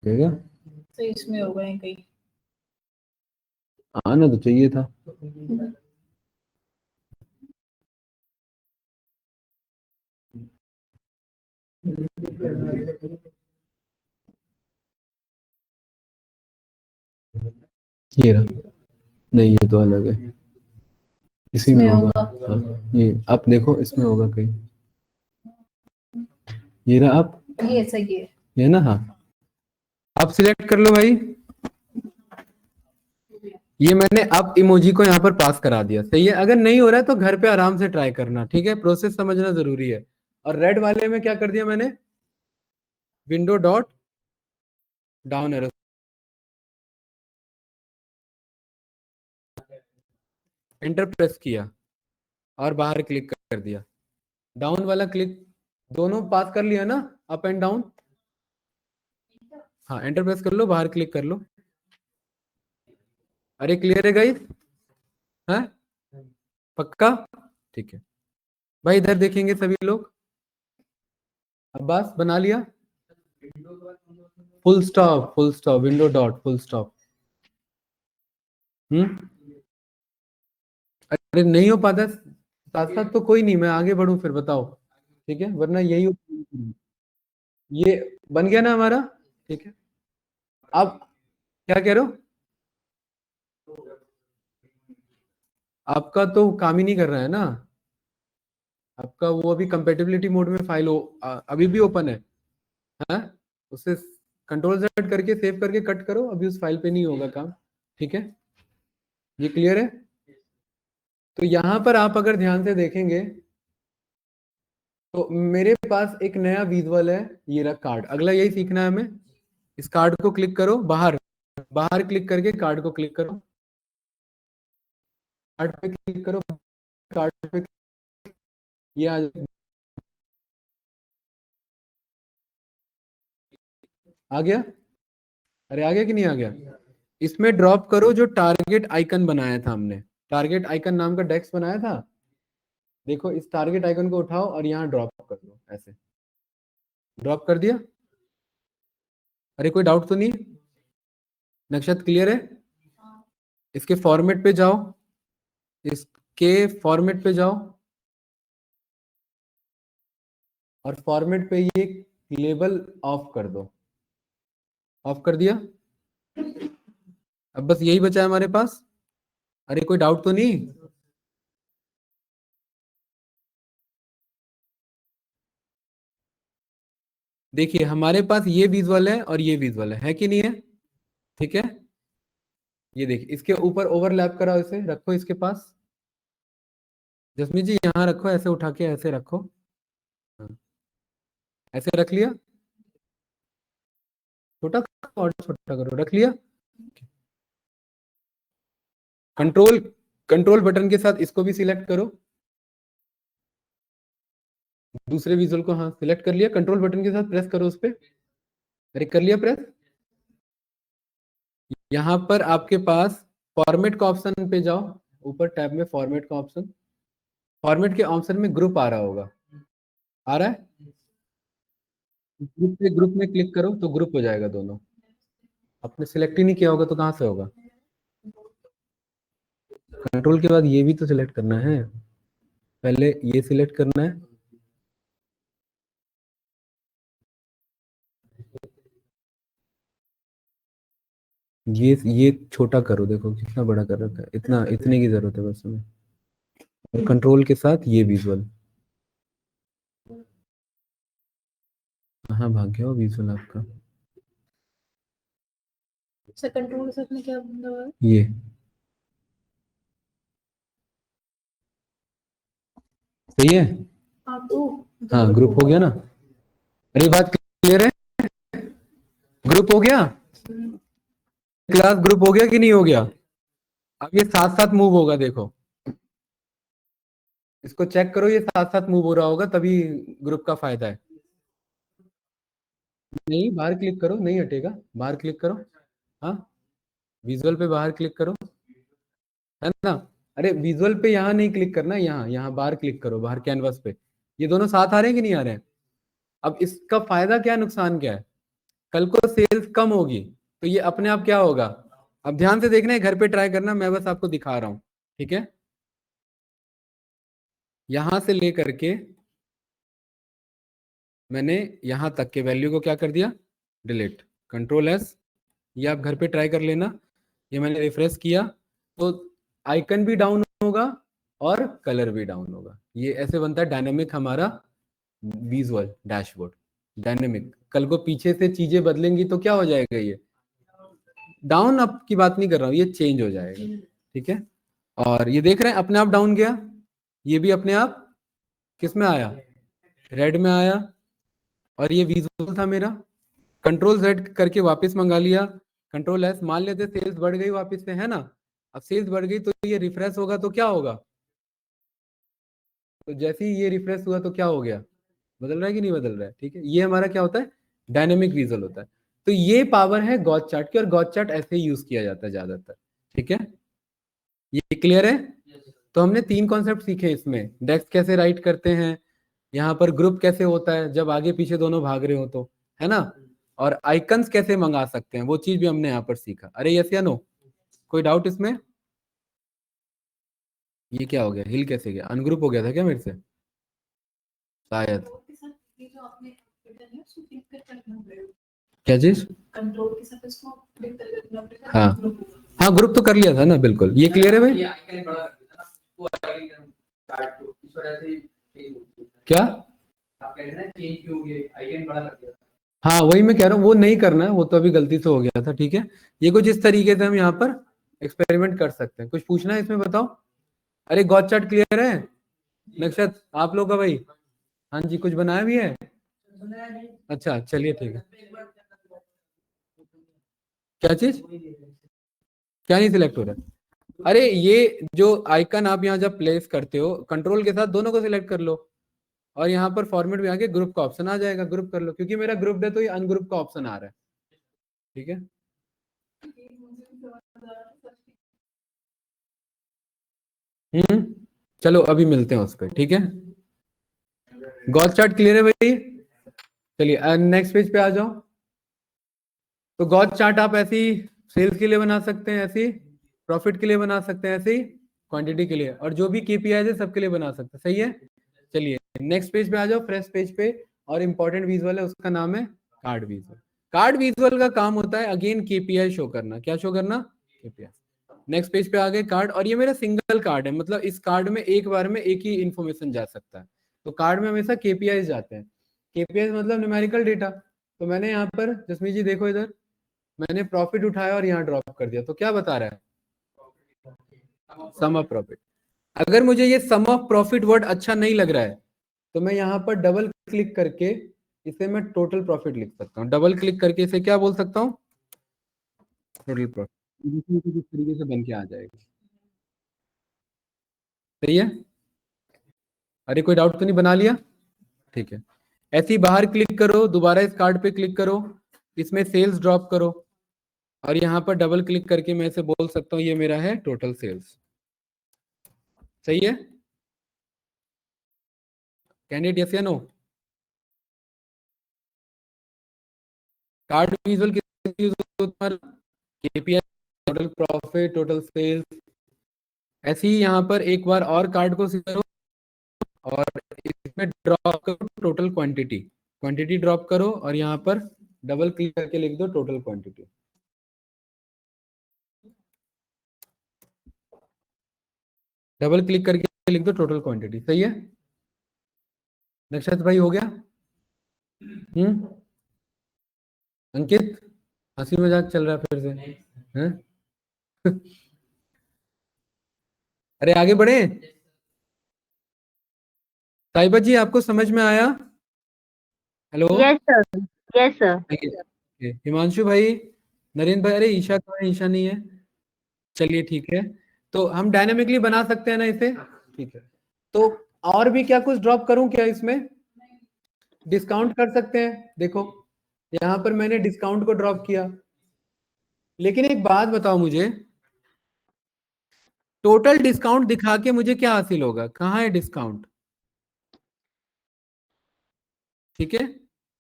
[SPEAKER 1] देगा,
[SPEAKER 3] तो इसमें होगा कहीं,
[SPEAKER 1] आना तो चाहिए था। ये रहा, नहीं ये तो अलग है, इसी में
[SPEAKER 3] इसमें
[SPEAKER 1] होगा,
[SPEAKER 3] होगा।
[SPEAKER 1] हाँ ये आप देखो इसमें होगा कहीं, ये रहा आप,
[SPEAKER 3] ये सही है,
[SPEAKER 1] ये ना, हाँ आप सिलेक्ट कर लो भाई। ये मैंने अब इमोजी को यहाँ पर पास करा दिया, सही है। अगर नहीं हो रहा है तो घर पे आराम से ट्राई करना, ठीक है, प्रोसेस समझना जरूरी है। और रेड वाले में क्या कर दिया मैंने, window dot down arrow, enter press किया और बाहर क्लिक कर दिया, डाउन वाला क्लिक, दोनों पास कर लिया ना, अप एंड डाउन, हाँ एंटर प्रेस कर लो, बाहर क्लिक कर लो। अरे क्लियर है गाइस, है पक्का, ठीक है भाई। इधर देखेंगे सभी लोग, अब्बास बना लिया, full stop, full stop, window dot full stop. अरे नहीं हो पाता साथ साथ तो कोई नहीं, मैं आगे बढ़ूं फिर बताओ। ठीक है, वरना यही ये बन गया ना हमारा। ठीक है, अब क्या कह रहे हो? आपका तो काम ही नहीं कर रहा है ना, आपका वो अभी कंपेटिबिलिटी मोड में फाइल अभी भी ओपन है, हाँ? उससे कंट्रोल Z करके सेव करके कट करो, अभी उस फाइल पे नहीं होगा काम। ठीक है, ये क्लियर है? तो यहां पर आप अगर ध्यान से देखेंगे तो मेरे पास एक नया विजुअल है, ये रहा कार्ड। अगला यही सीखना है हमें। इस कार्ड को क्लिक करो, बाहर बाहर क्लिक करके कार्ड को क्लिक करो, कार्ड पे क्लिक करो, कार्ड पे ये आ गया। अरे आ गया कि नहीं आ गया? इसमें ड्रॉप करो जो टारगेट आइकन बनाया था हमने, टारगेट आइकन नाम का डेस्क बनाया था। देखो इस टारगेट आइकन को उठाओ और यहाँ ड्रॉप कर दो, ऐसे ड्रॉप कर दिया। अरे कोई डाउट तो नहीं? नक्शा क्लियर है? इसके फॉर्मेट पे जाओ, इसके फॉर्मेट पे जाओ और फॉर्मेट पे ये लेबल ऑफ कर दो। ऑफ कर दिया। अब बस यही बचा है हमारे पास। अरे कोई डाउट तो नहीं? देखिए हमारे पास ये विजुअल है और ये विजुअल है कि नहीं है? ठीक है, ये देखिए इसके ऊपर ओवरलैप कराओ, इसे रखो इसके पास। जसमीत जी यहाँ रखो, ऐसे उठा के ऐसे रखो। हाँ, ऐसे रख लिया, छोटा और छोटा करो, रख लिया। कंट्रोल कंट्रोल बटन के साथ इसको भी सिलेक्ट करो, दूसरे विजुअल को। हाँ सिलेक्ट कर लिया, कंट्रोल बटन के साथ प्रेस करो उस पर। अरे कर लिया प्रेस। यहाँ पर आपके पास फॉर्मेट का ऑप्शन पे जाओ, ऊपर टैब में फॉर्मेट का ऑप्शन, फॉर्मेट के ऑप्शन में ग्रुप आ रहा होगा, आ रहा है? ग्रुप में क्लिक करो तो ग्रुप हो जाएगा दोनों। आपने सिलेक्ट ही नहीं किया होगा तो कहाँ से होगा? कंट्रोल के बाद ये भी तो सिलेक्ट करना है, पहले ये सिलेक्ट करना है। ये छोटा करो, देखो कितना बड़ा कर रखा है, इतना इतने की जरूरत है बस हमें। और कंट्रोल के साथ ये विजुअल, कहाँ भाग गया वो विजुअल आपका?
[SPEAKER 3] सर कंट्रोल के साथ में क्या बंदा हुआ है?
[SPEAKER 1] ये सही है?
[SPEAKER 3] आपको
[SPEAKER 1] हाँ ग्रुप हो गया ना। अरे बात क्लियर है? ग्रुप हो गया, क्लास ग्रुप हो गया कि नहीं हो गया? अब ये साथ साथ मूव होगा, देखो इसको चेक करो, ये साथ साथ मूव हो रहा होगा, तभी ग्रुप का फायदा है। नहीं बाहर क्लिक करो, नहीं हटेगा, बाहर क्लिक करो। हाँ विजुअल पे बाहर क्लिक करो, है ना? अरे विजुअल पे यहाँ नहीं क्लिक करना, यहाँ यहाँ बाहर क्लिक करो, बाहर कैनवस पे। ये दोनों साथ आ रहे हैं कि नहीं आ रहे हैं? अब इसका फायदा क्या है, नुकसान क्या है? कल को सेल्स कम होगी तो ये अपने आप क्या होगा? अब ध्यान से देखना है, घर पे ट्राई करना, मैं बस आपको दिखा रहा हूं। ठीक है, यहां से लेकर के मैंने यहां तक के वैल्यू को क्या कर दिया, डिलीट। कंट्रोल S, ये आप घर पे ट्राई कर लेना। ये मैंने रिफ्रेश किया तो आइकन भी डाउन होगा और कलर भी डाउन होगा। ये ऐसे बनता है डायनेमिक हमारा विजुअल डैशबोर्ड। डायनेमिक, कल को पीछे से चीजें बदलेंगी तो क्या हो जाएगा, ये डाउन अप की बात नहीं कर रहा हूँ, ये चेंज हो जाएगा। ठीक है, और ये देख रहे हैं अपने आप डाउन गया, ये भी अपने आप किस में आया, रेड में आया। और ये विजुअल था मेरा, कंट्रोल Z करके वापस मंगा लिया, कंट्रोल S। मान लेते सेल्स बढ़ गई वापस से, है ना? अब सेल्स बढ़ गई तो ये रिफ्रेश होगा तो क्या होगा, तो जैसे ही ये रिफ्रेश हुआ तो क्या हो गया, बदल रहा है कि नहीं बदल रहा है? ठीक है, ये हमारा क्या होता है, डायनेमिक विजुअल होता है। तो ये पावर है गॉस चार्ट की, और गॉस चार्ट ऐसे ही यूज किया जाता है ज्यादातर। ठीक है, ये क्लियर है? तो हमने 3 कॉन्सेप्ट सीखे इसमें, डेस्क कैसे राइट करते हैं, यहाँ पर ग्रुप कैसे होता है जब आगे पीछे दोनों भाग रहे हो तो, है ना? और आइकन्स कैसे मंगा सकते हैं, वो चीज भी हमने यहाँ पर सीखा। अरे यस या नो, कोई डाउट इसमें? ये क्या हो गया, हिल कैसे गया, अनग्रुप हो गया था क्या मेरे से? शायद।
[SPEAKER 3] कंट्रोल के साथ ये जो आपने बटन है उसको क्लिक करके रखना पड़ेगा।
[SPEAKER 1] क्या चीज?
[SPEAKER 3] कंट्रोल के साथ इसको क्लिक करके रखना पड़ेगा।
[SPEAKER 1] हाँ हाँ, ग्रुप तो कर लिया था ना, बिल्कुल। ये क्लियर है भाई? क्या? हाँ वही मैं कह रहा हूँ, वो नहीं करना है, वो तो अभी गलती से हो गया था। ठीक है, ये कुछ इस तरीके से हम यहाँ पर एक्सपेरिमेंट कर सकते हैं। कुछ पूछना है इसमें, बताओ। अरे गॉड चार्ट क्लियर है नक्षत आप लोग का भाई? हाँ जी, कुछ बनाया भी है? अच्छा चलिए ठीक है। क्या चीज? क्या नहीं सिलेक्ट हो रहा है? अरे ये जो आइकन आप यहाँ जब प्लेस करते हो, कंट्रोल के साथ दोनों को सिलेक्ट कर लो, और यहाँ पर फॉर्मेट में आके ग्रुप का ऑप्शन आ जाएगा, ग्रुप कर लो। क्योंकि मेरा ग्रुप है तो ये अनग्रुप का ऑप्शन आ रहा है। ठीक है, चलो अभी मिलते हैं उस पर। ठीक है, गॉड चार्ट क्लियर है भाई? चलिए नेक्स्ट पेज पे आ जाओ। तो गॉड चार्ट आप ऐसी सेल्स के लिए बना सकते हैं, ऐसी प्रॉफिट के लिए बना सकते हैं, ऐसी क्वांटिटी के लिए, और जो भी केपीआई है सबके लिए बना सकते हैं। सही है, चलिए नेक्स्ट पेज पे आ जाओ, फ्रेश पेज पे। और इंपॉर्टेंट विजुअल है, उसका नाम है कार्ड विजुअल। कार्ड विजुअल का काम होता है अगेन केपीआई शो करना। क्या शो करना? केपीआई। नेक्स्ट पेज पे आ गए कार्ड, और ये मेरा सिंगल कार्ड है, मतलब इस कार्ड में एक बार में एक ही इंफॉर्मेशन जा सकता है। तो कार्ड में हमेशा केपीआई जाते हैं। केपीआई मतलब न्यूमेरिकल डेटा। तो मैंने यहाँ पर, जसमीत जी देखो इधर, मैंने प्रॉफिट उठाया और यहाँ ड्रॉप कर दिया, तो क्या बता रहा है? सम ऑफ प्रॉफिट। अगर मुझे ये सम ऑफ प्रॉफिट वर्ड अच्छा नहीं लग रहा है, तो मैं यहाँ पर डबल क्लिक करके इसे मैं टोटल प्रॉफिट लिख सकता हूँ। डबल क्लिक करके इसे क्या बोल सकता हूँ? Total profit. इस तरीके से बन के आ जाएगा। सही है? अरे कोई डाउट तो नहीं? बना लिया? ठीक है, ऐसे ही बाहर क्लिक करो, दोबारा इस कार्ड पे क्लिक करो, इसमें सेल्स ड्रॉप करो, और यहाँ पर डबल क्लिक करके मैं इसे बोल सकता हूँ ये मेरा है टोटल सेल्स। सही है कैंडिडेट? यस या नो? कार्ड विजुअल किस यूज होता है? KPI, total profit, total sales. ऐसे ही यहाँ पर एक बार और कार्ड को सिलेक्ट करो, और इसमें ड्रॉप करो टोटल क्वांटिटी। क्वांटिटी ड्रॉप करो और यहाँ पर डबल क्लिक करके लिख दो टोटल क्वांटिटी। डबल क्लिक करके लिख दो टोटल क्वांटिटी। सही है नक्षत्र भाई? हो गया? अंकित, हंसी मजाक चल रहा है फिर से? हैं? अरे आगे बढ़े। साहिबा जी आपको समझ में आया? Hello.
[SPEAKER 2] Yes sir, yes sir.
[SPEAKER 1] Himanshu भाई, नरेंद्र भाई, अरे ईशा कहाँ है? ईशा नहीं है। चलिए ठीक है, तो हम डायनामिकली बना सकते हैं ना इसे? ठीक है, तो और भी क्या कुछ ड्रॉप करूं क्या इसमें? डिस्काउंट कर सकते हैं। देखो यहां पर मैंने डिस्काउंट को ड्रॉप किया, लेकिन एक बात बताओ मुझे, टोटल डिस्काउंट दिखा के मुझे क्या हासिल होगा? कहाँ है डिस्काउंट? ठीक है,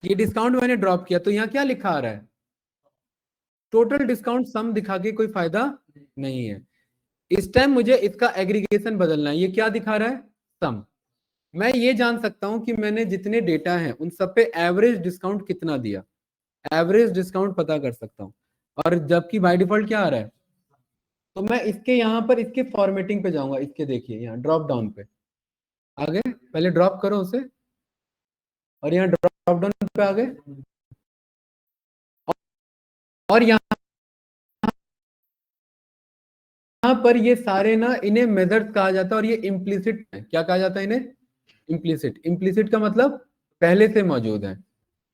[SPEAKER 1] ये डिस्काउंट मैंने ड्रॉप किया, तो यहाँ क्या लिखा आ रहा है? टोटल डिस्काउंट सम दिखा के कोई फायदा नहीं है। इस टाइम मुझे इसका एग्रीगेशन बदलना है। ये क्या दिखा रहा है? सम। मैं ये जान सकता हूं कि मैंने जितने डेटा हैं उन सब पे एवरेज डिस्काउंट कितना दिया। एवरेज डिस्काउंट पता कर सकता हूं। और जबकि बाय डिफॉल्ट क्या आ रहा है? तो मैं इसके यहाँ पर इसके फॉर्मेटिंग पे जाऊंगा। इसके देखिए यहाँ ड्रॉप डाउन पे आ गए, पहले ड्रॉप करो उसे, और यहाँ ड्रॉप डाउन पे आ गए, और यहाँ पर ये सारे ना, इन्हें मेथड्स कहा जाता है, और ये इम्प्लिसिट है। क्या कहा जाता है इन्हें? इम्प्लिसिट। इम्प्लिसिट का मतलब पहले से मौजूद है,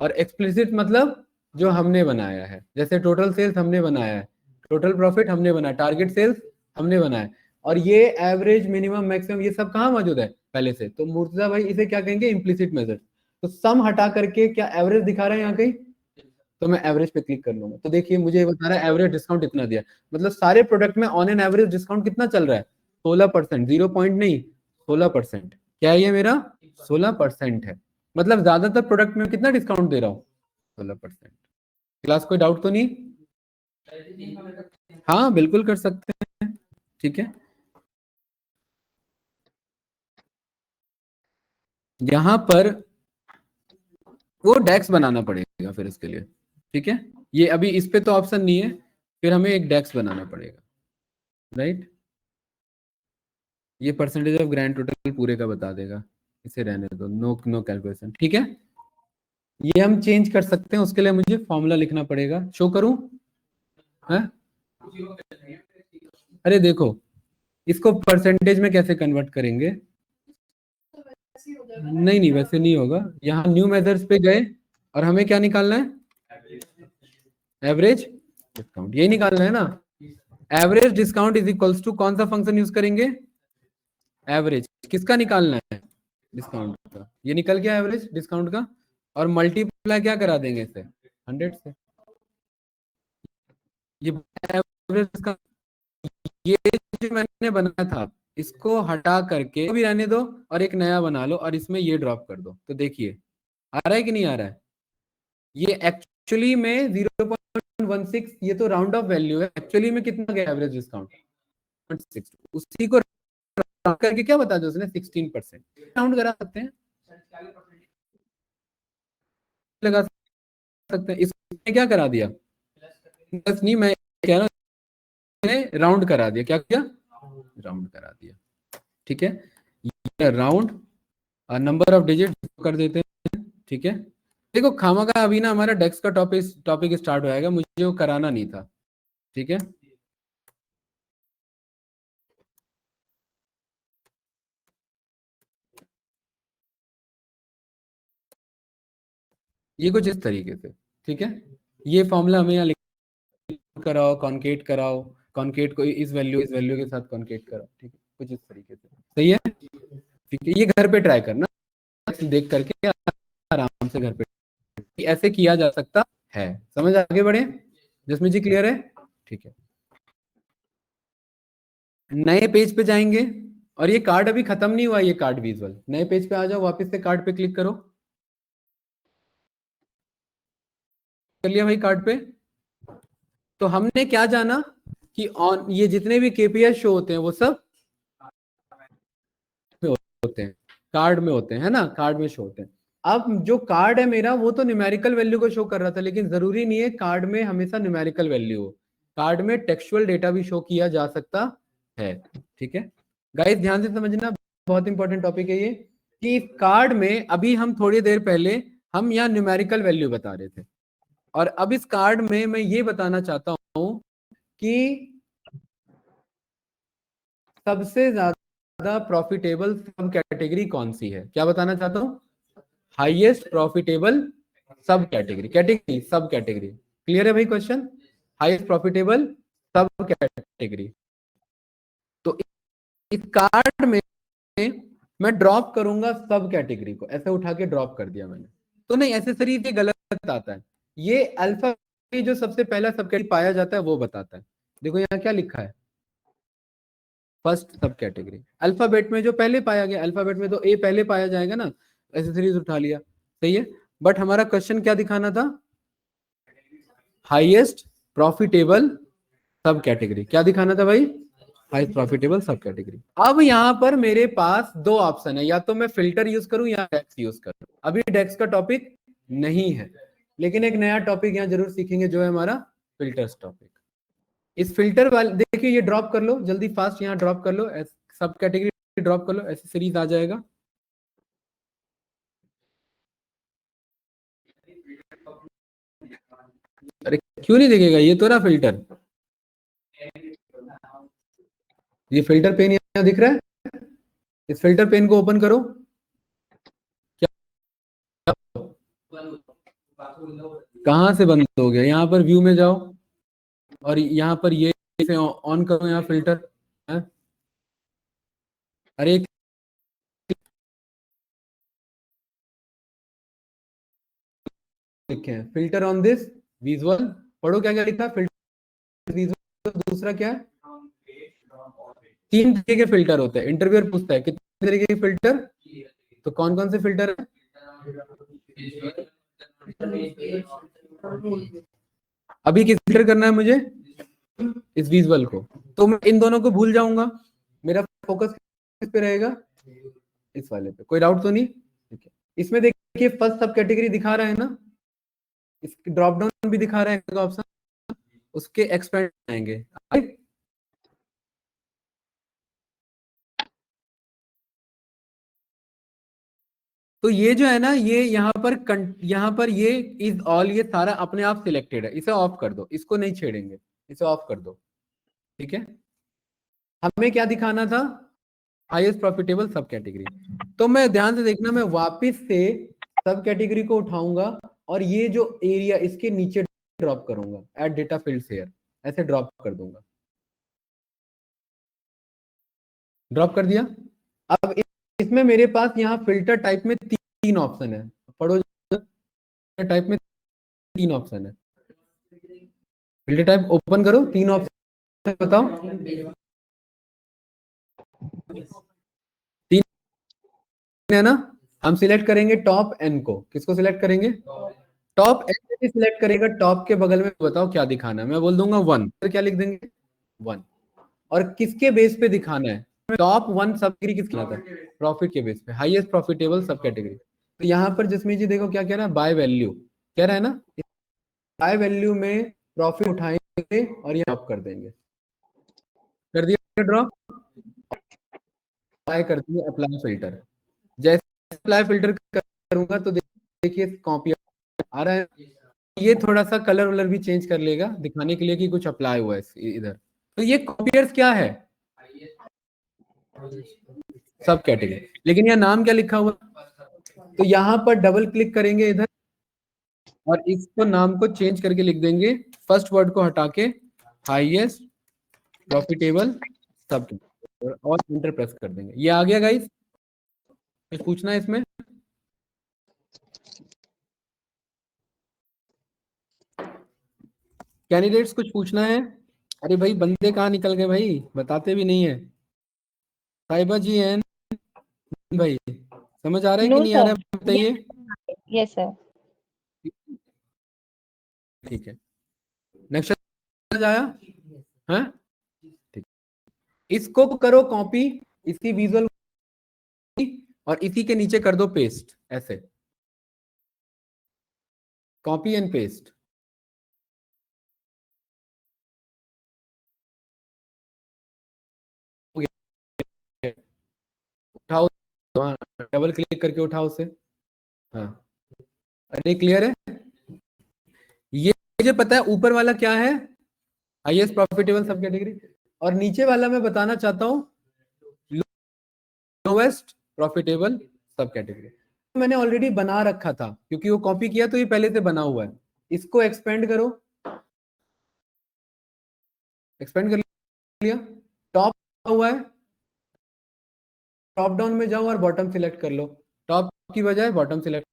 [SPEAKER 1] और एक्सप्लिसिट मतलब जो हमने बनाया है। जैसे टोटल सेल्स हमने बनाया है, टोटल प्रॉफिट हमने बनाया, टारगेट सेल्स हमने बनाया, और ये एवरेज, मिनिमम, मैक्सिमम, ये सब कहाँ मौजूद है? पहले से। तो मुर्तजा भाई इसे क्या कहेंगे? Implicit method. तो सम हटा करके क्या एवरेज दिखा रहा है यहाँ कहीं? तो मैं एवरेज पे क्लिक कर लूंगा, तो देखिए मुझे बता रहा है एवरेज डिस्काउंट इतना दिया। मतलब सारे प्रोडक्ट में ऑन एन एवरेज डिस्काउंट कितना चल रहा है? 16%। 0 पॉइंट नहीं, 16%। क्या है ये मेरा? 16% है। मतलब ज्यादातर प्रोडक्ट में कितना डिस्काउंट दे रहा हूँ? 16%। क्लास कोई डाउट तो नहीं? हाँ बिल्कुल कर सकते हैं। ठीक है, यहां पर वो डेक्स बनाना पड़ेगा फिर इसके लिए, ठीक है। ये अभी इस पे तो ऑप्शन नहीं है, फिर हमें एक डेक्स बनाना पड़ेगा, राइट। ये परसेंटेज ऑफ ग्रैंड टोटल पूरे का बता देगा, इसे रहने दो, नो नो कैलकुलेशन, ठीक है। ये हम चेंज कर सकते हैं, उसके लिए मुझे फॉर्मूला लिखना पड़ेगा, शो करूं है? अरे देखो, इसको परसेंटेज में कैसे कन्वर्ट करेंगे?
[SPEAKER 3] ऐसे ही हो जाएगा।
[SPEAKER 1] नहीं नहीं, वैसे नहीं होगा। यहाँ न्यू मेथड्स पे गए और हमें क्या निकालना है? एवरेज डिस्काउंट, यही निकालना है ना। Average discount is equals to कौन सा फंक्शन यूज करेंगे? एवरेज किसका निकालना है? डिस्काउंट का। ये निकल गया एवरेज डिस्काउंट का, और मल्टीप्लाई क्या करा देंगे इसे? 100 से। ये एवरेज का, ये जो मैंने बनाया था इसको हटा करके भी रहने दो और एक नया बना लो और इसमें ये ड्रॉप कर दो, तो देखिए आ रहा है कि नहीं आ रहा है? ये एक्चुअली में 0.16, ये तो राउंड ऑफ वैल्यू है, एक्चुअली में कितना गया एवरेज डिस्काउंट? 6, उसी को राउंड करके क्या बता दो उसने? 16% राउंड करा सकते हैं, लगा सकते हैं। इसने क्या करा दिया? बस नहीं, मैं कह रहा हूं मैंने राउंड करा दिया। क्या किया? राउंड करा दिया, ठीक है। ये राउंड नंबर ऑफ डिजिट कर देते हैं, ठीक है। देखो खामा का अभी ना हमारा डेक्स का टॉपिक स्टार्ट हो जाएगा, मुझे वो कराना नहीं था, ठीक है। ये कुछ इस तरीके से, ठीक है। ये फॉर्मूला हमें यहाँ लिख कराओ, कॉन्केट कराओ, कॉन्केट को इस वैल्यू के साथ कॉन्केट कराओ, ठीक है, कुछ इस तरीके से, सही है, ठीक है। ये घर पे ट्राई करना, देख करके आराम से घर पे ऐसे किया जा सकता है। समझ आगे बढ़े? जिसमें जी क्लियर है? ठीक है। नए पेज पे जाएंगे और ये कार्ड अभी खत्म नहीं हुआ, ये कार्ड विजुअल, नए पेज पे आ जाओ, वापस से कार्ड पे क्लिक करो। कर लिया भाई कार्ड पे? तो हमने क्या जाना कि ऑन ये जितने भी केपीआई शो होते हैं वो सब होते हैं, कार्ड में होते हैं, है ना, कार्ड में शो होते हैं। अब जो कार्ड है मेरा वो तो न्यूमेरिकल वैल्यू को शो कर रहा था, लेकिन जरूरी नहीं है कार्ड में हमेशा न्यूमेरिकल वैल्यू हो, कार्ड में टेक्सचुअल डेटा भी शो किया जा सकता है, ठीक है। गाइस ध्यान से समझना, बहुत इंपॉर्टेंट टॉपिक है ये, कि कार्ड में अभी हम थोड़ी देर पहले हम यहाँ न्यूमेरिकल वैल्यू बता रहे थे, और अब इस कार्ड में मैं ये बताना चाहता हूं कि सबसे ज्यादा प्रॉफिटेबल सब कैटेगरी कौन सी है। क्या बताना चाहता हूं? हाईएस्ट प्रॉफिटेबल सब कैटेगरी सब कैटेगरी। क्लियर है भाई क्वेश्चन? हाईएस्ट प्रॉफिटेबल सब कैटेगरी। तो इस कार्ड में मैं ड्रॉप करूंगा सब कैटेगरी को, ऐसे उठा के ड्रॉप कर दिया मैंने, तो नहीं ऐसे शरीर ये गलत आता है। ये अल्फा जो सबसे पहला सब कैटेगरी पाया जाता है वो बताता है। देखो यहाँ क्या लिखा है? फर्स्ट सब कैटेगरी। अल्फाबेट में जो पहले पाया गया, अल्फाबेट में तो ए पहले पाया जाएगा ना, ऐसे सीरीज उठा लिया, सही है। बट हमारा क्वेश्चन क्या दिखाना था? हाईएस्ट प्रॉफिटेबल सब कैटेगरी। क्या दिखाना था भाई? हाईएस्ट प्रॉफिटेबल सब कैटेगरी। अब यहाँ पर मेरे पास दो ऑप्शन है, या तो मैं फिल्टर यूज करूं या डेक्स यूज करूं। अभी डेक्स का टॉपिक नहीं है, लेकिन एक नया टॉपिक यहाँ जरूर सीखेंगे जो है हमारा फिल्टर्स टॉपिक। इस फिल्टर वाले देखिए, ये ड्रॉप कर लो जल्दी फास्ट, यहाँ ड्रॉप कर लो, सब कैटेगरी ड्रॉप कर लो, ऐसे सीरीज आ जाएगा। अरे क्यों नहीं दिखेगा? ये तो ना फिल्टर, ये फिल्टर पेन यहाँ दिख रहा है, इस फिल्टर पेन को ओपन करो। क्या कहां से बंद हो गया? यहाँ पर व्यू में जाओ और यहाँ पर ये ऑन करो, यहाँ फिल्टर है? अरे लिखे हैं फिल्टर ऑन दिस विजुअल, पढ़ो क्या क्या लिखा है फिल्टर विजुअल। दूसरा क्या है? 3 तरीके के फिल्टर होते हैं, इंटरव्यूअर पूछता है कितने तरीके के फिल्टर, तो कौन कौन से फिल्टर है? अभी किस फिल्टर करना है मुझे? इस विजुअल को, तो मैं इन दोनों को भूल जाऊंगा, मेरा फोकस किस पे रहेगा? इस वाले पे। कोई डाउट तो नहीं? ठीक है। इसमें देखिए देखिए फर्स्ट सब कैटेगरी दिखा रहा है ना, इसकी ड्रॉप डाउन भी दिखा रहा है ऑप्शन, उसके एक्सपेंड आएंगे। तो ये जो है ना, ये यहाँ पर ये इज ऑल, ये सारा अपने आप सिलेक्टेड है, इसे ऑफ कर दो, इसको नहीं छेड़ेंगे, इसे ऑफ कर दो, ठीक है। हमें क्या दिखाना था, हाईएस्ट प्रॉफिटेबल सब कैटेगरी। तो मैं ध्यान से देखना, मैं वापस से सब कैटेगरी को उठाऊंगा और ये जो एरिया इसके नीचे ड्रॉप करूंगा, एड डेटा फील्ड हेयर, ऐसे ड्रॉप कर दूंगा, ड्रॉप कर दिया। अब इसमें मेरे पास यहाँ फिल्टर टाइप में तीन ऑप्शन है, पढ़ो, टाइप में तीन ऑप्शन है, फिल्टर टाइप ओपन करो, तीन ऑप्शन बताओ, तीन है ना। हम सिलेक्ट करेंगे टॉप एन को, किसको सिलेक्ट करेंगे, टॉप एन से सिलेक्ट करेगा, टॉप के बगल में बताओ क्या दिखाना है, मैं बोल दूंगा 1, फिर क्या लिख देंगे 1, और किसके बेस पे दिखाना है, टॉप 1 सब कैटेगरी किसकी था, प्रॉफिट के बेस पे, हाईएस्ट प्रॉफिटेबल सब कैटेगरी। तो यहाँ पर जिसमें जी देखो क्या कह रहा है, बाय वैल्यू कह रहा है ना, बाय वैल्यू में प्रॉफिट उठाएंगे और ये ड्रॉप कर देंगे, कर दिया ड्रॉप, अप्लाई कर दिया, अप्लाई फिल्टर, जैसे अप्लाई फिल्टर करूंगा तो देखिए कॉपी आ रहा है, ये थोड़ा सा कलर वलर भी चेंज कर लेगा दिखाने के लिए कि कुछ अप्लाई हुआ है इधर। तो ये कॉपियर्स क्या है, सब कैटेगरी, लेकिन यह नाम क्या लिखा हुआ, तो यहाँ पर डबल क्लिक करेंगे इधर और इसको नाम को चेंज करके लिख देंगे, फर्स्ट वर्ड को हटा के हाईएस्ट प्रॉफिटेबल सब, और इंटर प्रेस कर देंगे। ये आ गया गाइस, कुछ पूछना है इसमें, कैंडिडेट्स कुछ पूछना है। अरे भाई बंदे कहाँ निकल गए भाई, बताते भी नहीं है। साहिबा जी एन भाई, समझ आ रहा है कि
[SPEAKER 2] नो
[SPEAKER 1] नहीं आ रहा
[SPEAKER 2] सर,
[SPEAKER 1] है बताइए।
[SPEAKER 2] Yes sir.
[SPEAKER 1] ठीक है, नेक्स्ट आया, हाँ ठीक, इसको करो कॉपी, इसकी विजुअल और इसी के नीचे कर दो पेस्ट, ऐसे कॉपी एंड पेस्ट, उठाओ, हाँ डबल क्लिक करके उठाओ उसे, हाँ अरे क्लियर है। ये मुझे पता है ऊपर वाला क्या है, हाईएस्ट प्रॉफिटेबल सब कैटेगरी, और नीचे वाला मैं बताना चाहता हूँ लोवेस्ट प्रॉफिटेबल सब कैटेगरी। मैंने ऑलरेडी बना रखा था क्योंकि वो कॉपी किया तो ये पहले से बना हुआ है, इसको एक्सपेंड करो, एक्सपेंड कर लिया, टॉप हुआ है, टॉप डाउन में जाओ और बॉटम सिलेक्ट कर लो, टॉप की बजाय बॉटम सिलेक्ट,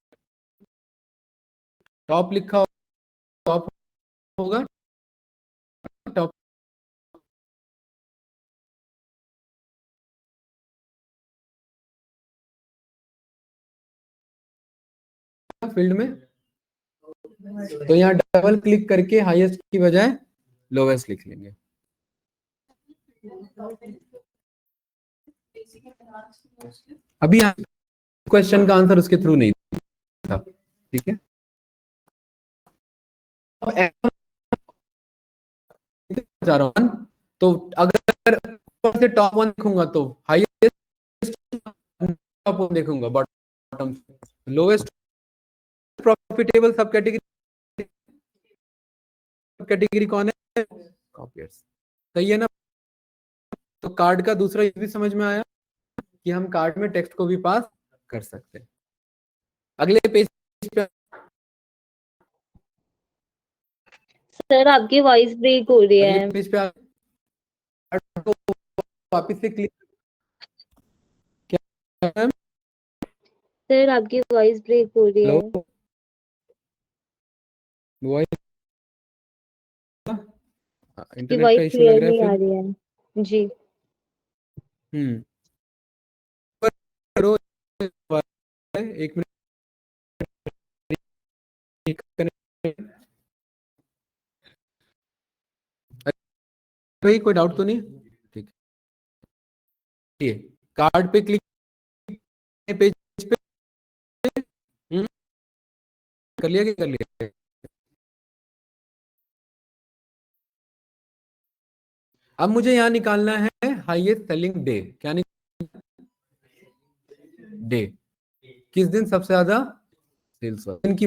[SPEAKER 1] टॉप लिखा टॉप होगा, टॉप फील्ड में, तो यहाँ डबल क्लिक करके हाईएस्ट की बजाय लोवेस्ट लिख लेंगे। अभी क्वेश्चन का आंसर उसके थ्रू नहीं था, ठीक है। जा रहा हूं, तो अगर से टॉप 1 देखूंगा तो हाईएस्ट, टॉप 1 देखूंगा बॉटम, लोवेस्ट प्रॉफिटेबल सब कैटेगरी कौन है, कॉपियर्स, सही है ना। तो कार्ड का दूसरा ये भी समझ में आया कि हम कार्ड में टेक्स्ट को भी पास कर सकते हैं। अगले पेज पे
[SPEAKER 2] सर आपकी वॉइस ब्रेक हो रही
[SPEAKER 1] अगले
[SPEAKER 2] है।
[SPEAKER 1] पेज पे वापस से क्लिक, क्या,
[SPEAKER 2] सर आपकी वॉइस ब्रेक हो रही
[SPEAKER 1] हेलो,
[SPEAKER 2] है।
[SPEAKER 1] वॉइस,
[SPEAKER 2] आपकी
[SPEAKER 1] इंटरनेट का
[SPEAKER 2] वॉइस
[SPEAKER 1] इशू लग
[SPEAKER 2] क्लियर
[SPEAKER 1] रहा है
[SPEAKER 2] नहीं आ
[SPEAKER 1] फिर।
[SPEAKER 2] रही है जी।
[SPEAKER 1] हम्म, करो, एक मिनट, भाई कोई डाउट तो नहीं, ठीक है, कार्ड पे क्लिक, पेज पे, कर लिया कि कर लिया? अब मुझे यहाँ निकालना है हाईएस्ट सेलिंग डे। क्या डे, किस दिन सबसे ज्यादा सेल्स हुआ, दिन की,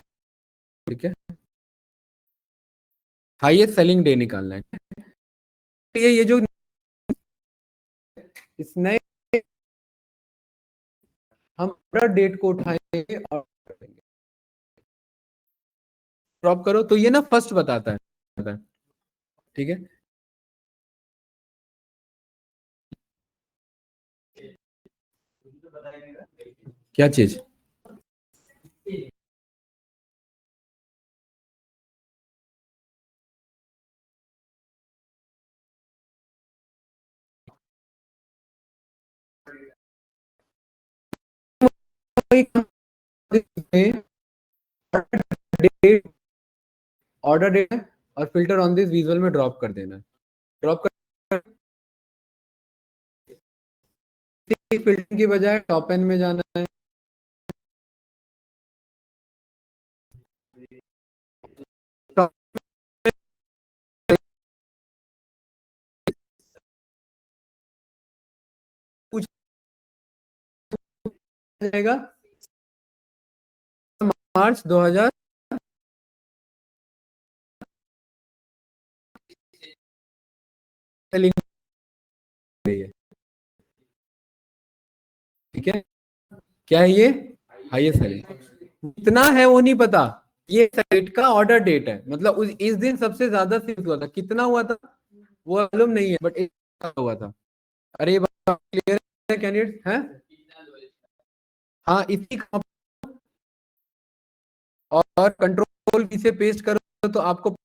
[SPEAKER 1] ठीक है। हाईएस्ट सेलिंग डे निकालना है। ये जो इस नए हम पूरा डेट को उठाएंगे और ड्रॉप करो तो ये ना फर्स्ट बताता है, ठीक है। क्या चीज? ऑर्डर डेट और फिल्टर ऑन दिस विजुअल में ड्रॉप कर देना है। ड्रॉप कर फिल्टर की बजाय टॉप एन में जाना है। टॉप पूछ जाएगा मार्च 2000 सेलिंग है, ठीक है। क्या है ये? हाईएस्ट सेलिंग कितना है वो नहीं पता, ये डेट का ऑर्डर डेट है, मतलब इस दिन सबसे ज्यादा सेल्स हुआ था, कितना हुआ था वो मालूम नहीं है, बट हुआ था। अरे ये बात क्लियर है कैंडिडेट है? हाँ इसी का, और कंट्रोल की से पेस्ट करो तो आपको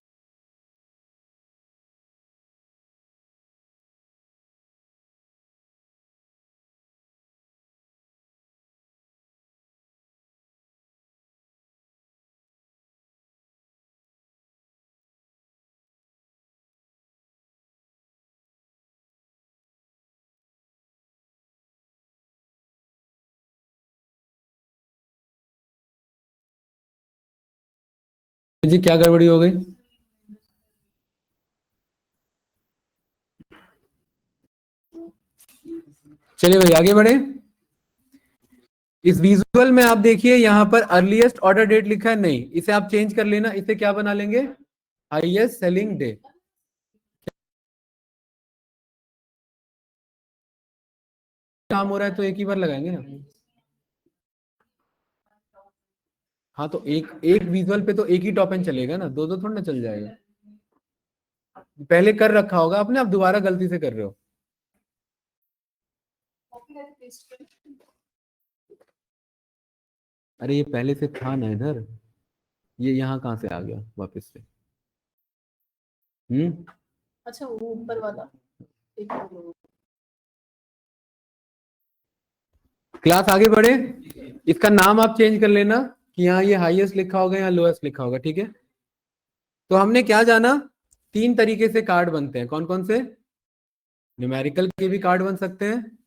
[SPEAKER 1] जी क्या गड़बड़ी हो गई? चलिए भाई आगे बढ़े। इस विजुअल में आप देखिए यहाँ पर अर्लीस्ट ऑर्डर डेट लिखा है, नहीं इसे आप चेंज कर लेना, इसे क्या बना लेंगे? Highest selling day. काम हो रहा है तो एक ही बार लगाएंगे ना। हाँ तो एक एक विजुअल पे तो एक ही टॉप एंड चलेगा ना, दो दो थोड़ा ना चल जाएगा। पहले कर रखा होगा आपने, आप दोबारा गलती से कर रहे हो।
[SPEAKER 3] कॉपी करके पेस्ट कर।
[SPEAKER 1] अरे ये पहले से था ना इधर, ये यहाँ कहाँ से आ गया वापस से?
[SPEAKER 3] अच्छा वो ऊपर वाला एक
[SPEAKER 1] क्लास आगे बढ़े, इसका नाम आप चेंज कर लेना कि यहाँ ये हाईएस्ट लिखा होगा या लोएस्ट लिखा होगा, ठीक है। तो हमने क्या जाना, तीन तरीके से कार्ड बनते हैं, कौन कौन से? न्यूमेरिकल के भी कार्ड बन सकते हैं,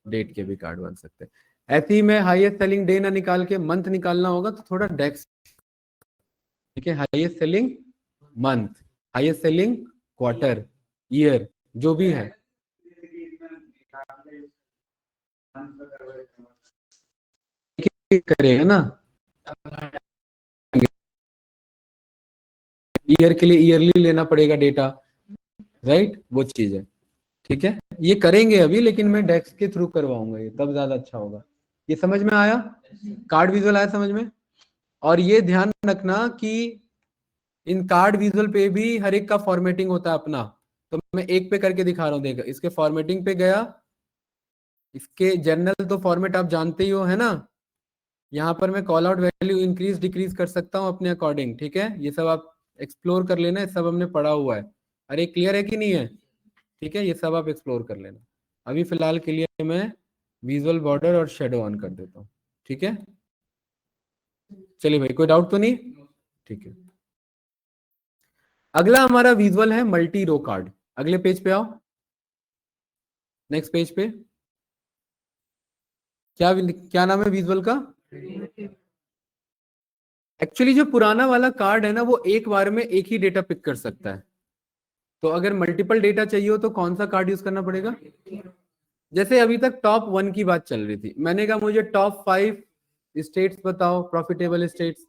[SPEAKER 1] डेट के भी कार्ड बन सकते हैं। ऐसे ही में हाईएस्ट सेलिंग डे ना निकाल के मंथ निकालना होगा तो थोड़ा डेक्स, ठीक है। Highest selling month, highest selling quarter, year, जो भी है। करेगा ना, ईयर के लिए ईयरली लेना पड़ेगा डेटा, राइट, वो चीज है, ठीक है। ये करेंगे अभी, लेकिन मैं डेक्स के थ्रू करवाऊंगा, ये तब ज्यादा अच्छा होगा। ये समझ में आया? कार्ड विजुअल आया समझ में? और ये ध्यान रखना कि इन कार्ड विजुअल पे भी हर एक का फॉर्मेटिंग होता है अपना। तो मैं एक पे करके दिखा रहा हूँ, देखो इसके फॉर्मेटिंग पे गया, इसके जनरल तो फॉर्मेट आप जानते ही हो है ना। यहाँ पर मैं call out value increase decrease कर सकता हूँ अपने अकॉर्डिंग, ठीक है। ये सब आप एक्सप्लोर कर लेना, ये सब हमने पढ़ा हुआ है। अरे क्लियर है कि नहीं है? ठीक है, ये सब आप एक्सप्लोर कर लेना। अभी फिलहाल के लिए मैं विजुअल बॉर्डर और शेडो ऑन कर देता हूँ, ठीक है। चलिए भाई, कोई डाउट तो नहीं? ठीक है। अगला हमारा विजुअल है मल्टी रो कार्ड। अगले पेज पे आओ, नेक्स्ट पेज पे। क्या क्या नाम है विजुअल का? एक्चुअली जो पुराना वाला कार्ड है ना, वो एक बार में एक ही डेटा पिक कर सकता है। तो अगर मल्टीपल डेटा चाहिए हो तो कौन सा कार्ड यूज करना पड़ेगा? जैसे अभी तक टॉप 1 की बात चल रही थी, मैंने कहा मुझे टॉप 5 स्टेट्स बताओ, प्रॉफिटेबल स्टेट्स,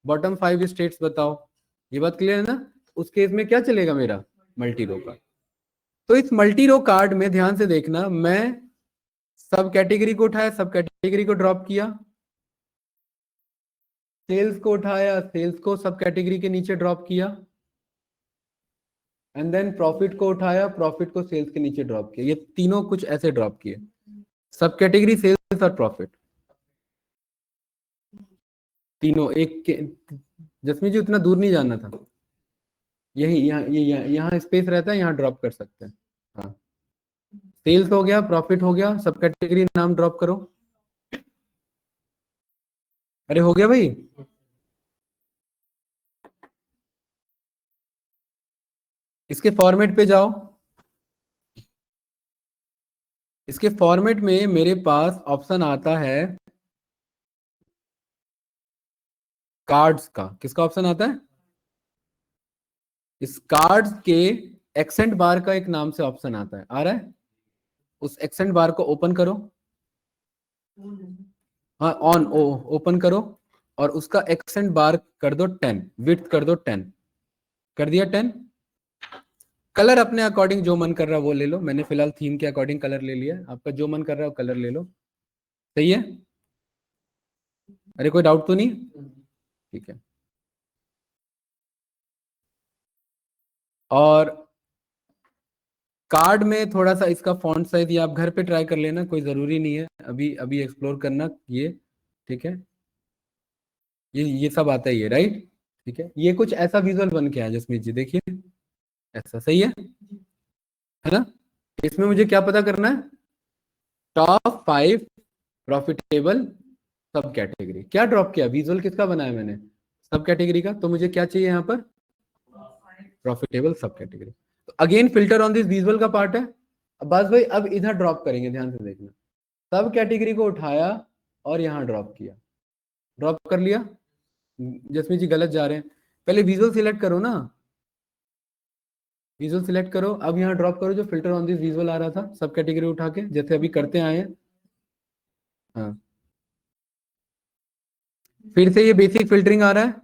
[SPEAKER 1] बॉटम 5 स्टेट्स बताओ। ये बात क्लियर है ना? उस केस में क्या चलेगा मेरा? मल्टी रो का। तो इस मल्टी रो कार्ड में ध्यान से देखना, मैं सब कैटेगरी को उठाया, सब कैटेगरी को ड्रॉप किया, सेल्स को उठाया, सेल्स को सब कैटेगरी के नीचे ड्रॉप किया, एंड देन प्रॉफिट को उठाया, प्रॉफिट को सेल्स के नीचे ड्रॉप किया। ये तीनों कुछ ऐसे ड्रॉप किए, सब कैटेगरी, सेल्स और प्रॉफिट, तीनों एक के। जसमीत जी उतना दूर नहीं जाना था, यही यहाँ स्पेस रहता है, यहाँ ड्रॉप कर सकते हैं। हाँ, सेल्स हो गया, प्रॉफिट हो गया, सब कैटेगरी नाम ड्रॉप करो। अरे हो गया भाई। इसके फॉर्मेट पे जाओ। इसके फॉर्मेट में मेरे पास ऑप्शन आता है कार्ड्स का। किसका ऑप्शन आता है? इस कार्ड्स के एक्सेंट बार का एक नाम से ऑप्शन आता है, आ रहा है? उस एक्सेंट बार को ओपन करो। हाँ, ऑन ओपन करो, और उसका एक्सेंट बार कर दो 10, विड्थ कर दो 10। कर दिया 10। कलर अपने अकॉर्डिंग जो मन कर रहा है वो ले लो, मैंने फिलहाल थीम के अकॉर्डिंग कलर ले लिया, आपका जो मन कर रहा है वो कलर ले लो। सही है? अरे कोई डाउट तो नहीं? ठीक है। और कार्ड में थोड़ा सा इसका फॉन्ट साइज ये आप घर पे ट्राई कर लेना, कोई जरूरी नहीं है अभी अभी एक्सप्लोर करना ये। ठीक है, ये सब आता ही है, राइट? ठीक है, ये कुछ ऐसा विजुअल बन के आया जसमीत जी, देखिए ऐसा। सही है ना? इसमें मुझे क्या पता करना है? टॉप 5 प्रॉफिटेबल सब कैटेगरी। क्या ड्रॉप किया? विजुअल किसका बनाया मैंने? सब कैटेगरी का। तो मुझे क्या चाहिए यहाँ पर? प्रॉफिटेबल सब कैटेगरी। तो again filter on this visual का पार्ट है। अब बस भाई अब इधर ड्रॉप करेंगे, ध्यान से देखना। सब कैटेगरी को उठाया और यहाँ ड्रॉप किया। ड्रॉप कर लिया। जसमीत जी गलत जा रहे हैं, पहले विजुअल सिलेक्ट करो ना। विजुअल सिलेक्ट करो, अब यहाँ ड्रॉप करो जो फिल्टर ऑन दिस विजुअल आ रहा था, सब कैटेगरी उठा के, जैसे अभी करते आए हैं। हाँ, फिर से ये बेसिक फिल्टरिंग आ रहा है।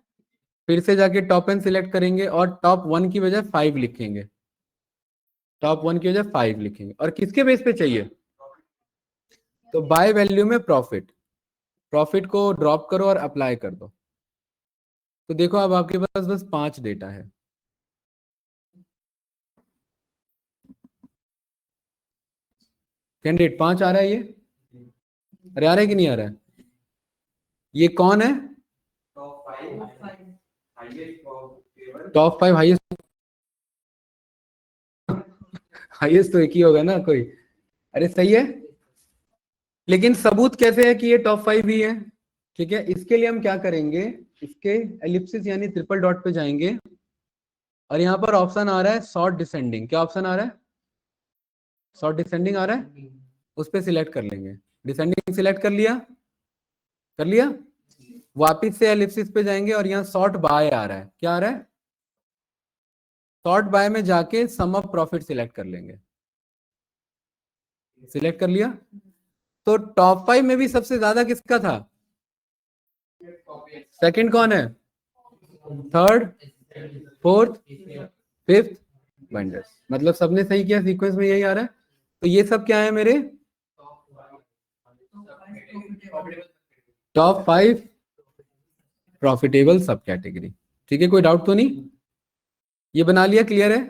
[SPEAKER 1] फिर से जाके टॉप एन सिलेक्ट करेंगे और टॉप 1 की बजाय 5 लिखेंगे। टॉप 1 की बजाय 5 लिखेंगे। और किसके बेस पे चाहिए? तो बाय वैल्यू में प्रॉफिट, प्रॉफिट को ड्रॉप करो और अप्लाई कर दो। तो देखो अब आपके पास बस 5 डेटा है। कैंडिडेट 5 आ रहा है ये? अरे आ रहा है कि नहीं आ रहा है? ये कौन है? Top 5 highest. हाईएस्ट तो एक ही होगा ना कोई। अरे सही है, लेकिन सबूत कैसे है कि ये टॉप 5 भी है? ठीक है, इसके लिए हम क्या करेंगे, इसके एलिप्सिस यानी ट्रिपल डॉट पे जाएंगे, और यहाँ पर ऑप्शन आ रहा है शॉर्ट डिसेंडिंग। क्या ऑप्शन आ रहा है? शॉर्ट डिसेंडिंग आ रहा है, उस पर सिलेक्ट कर लेंगे। डिसेंडिंग सिलेक्ट कर लिया? कर लिया। वापिस से एलिप्सिस पे जाएंगे और यहाँ शॉर्ट बाय आ रहा है। क्या आ रहा है? शॉर्ट बाय में जाके सम ऑफ प्रॉफिट सिलेक्ट कर लेंगे। सिलेक्ट कर लिया। तो टॉप 5 में भी सबसे ज्यादा किसका था? सेकंड कौन है? Third, fourth, fifth binders. मतलब सबने सही किया, सीक्वेंस में यही आ रहा है। तो ये सब क्या है मेरे? टॉप 5 प्रॉफिटेबल सब कैटेगरी। ठीक है, कोई डाउट तो नहीं? ये बना लिया, क्लियर है?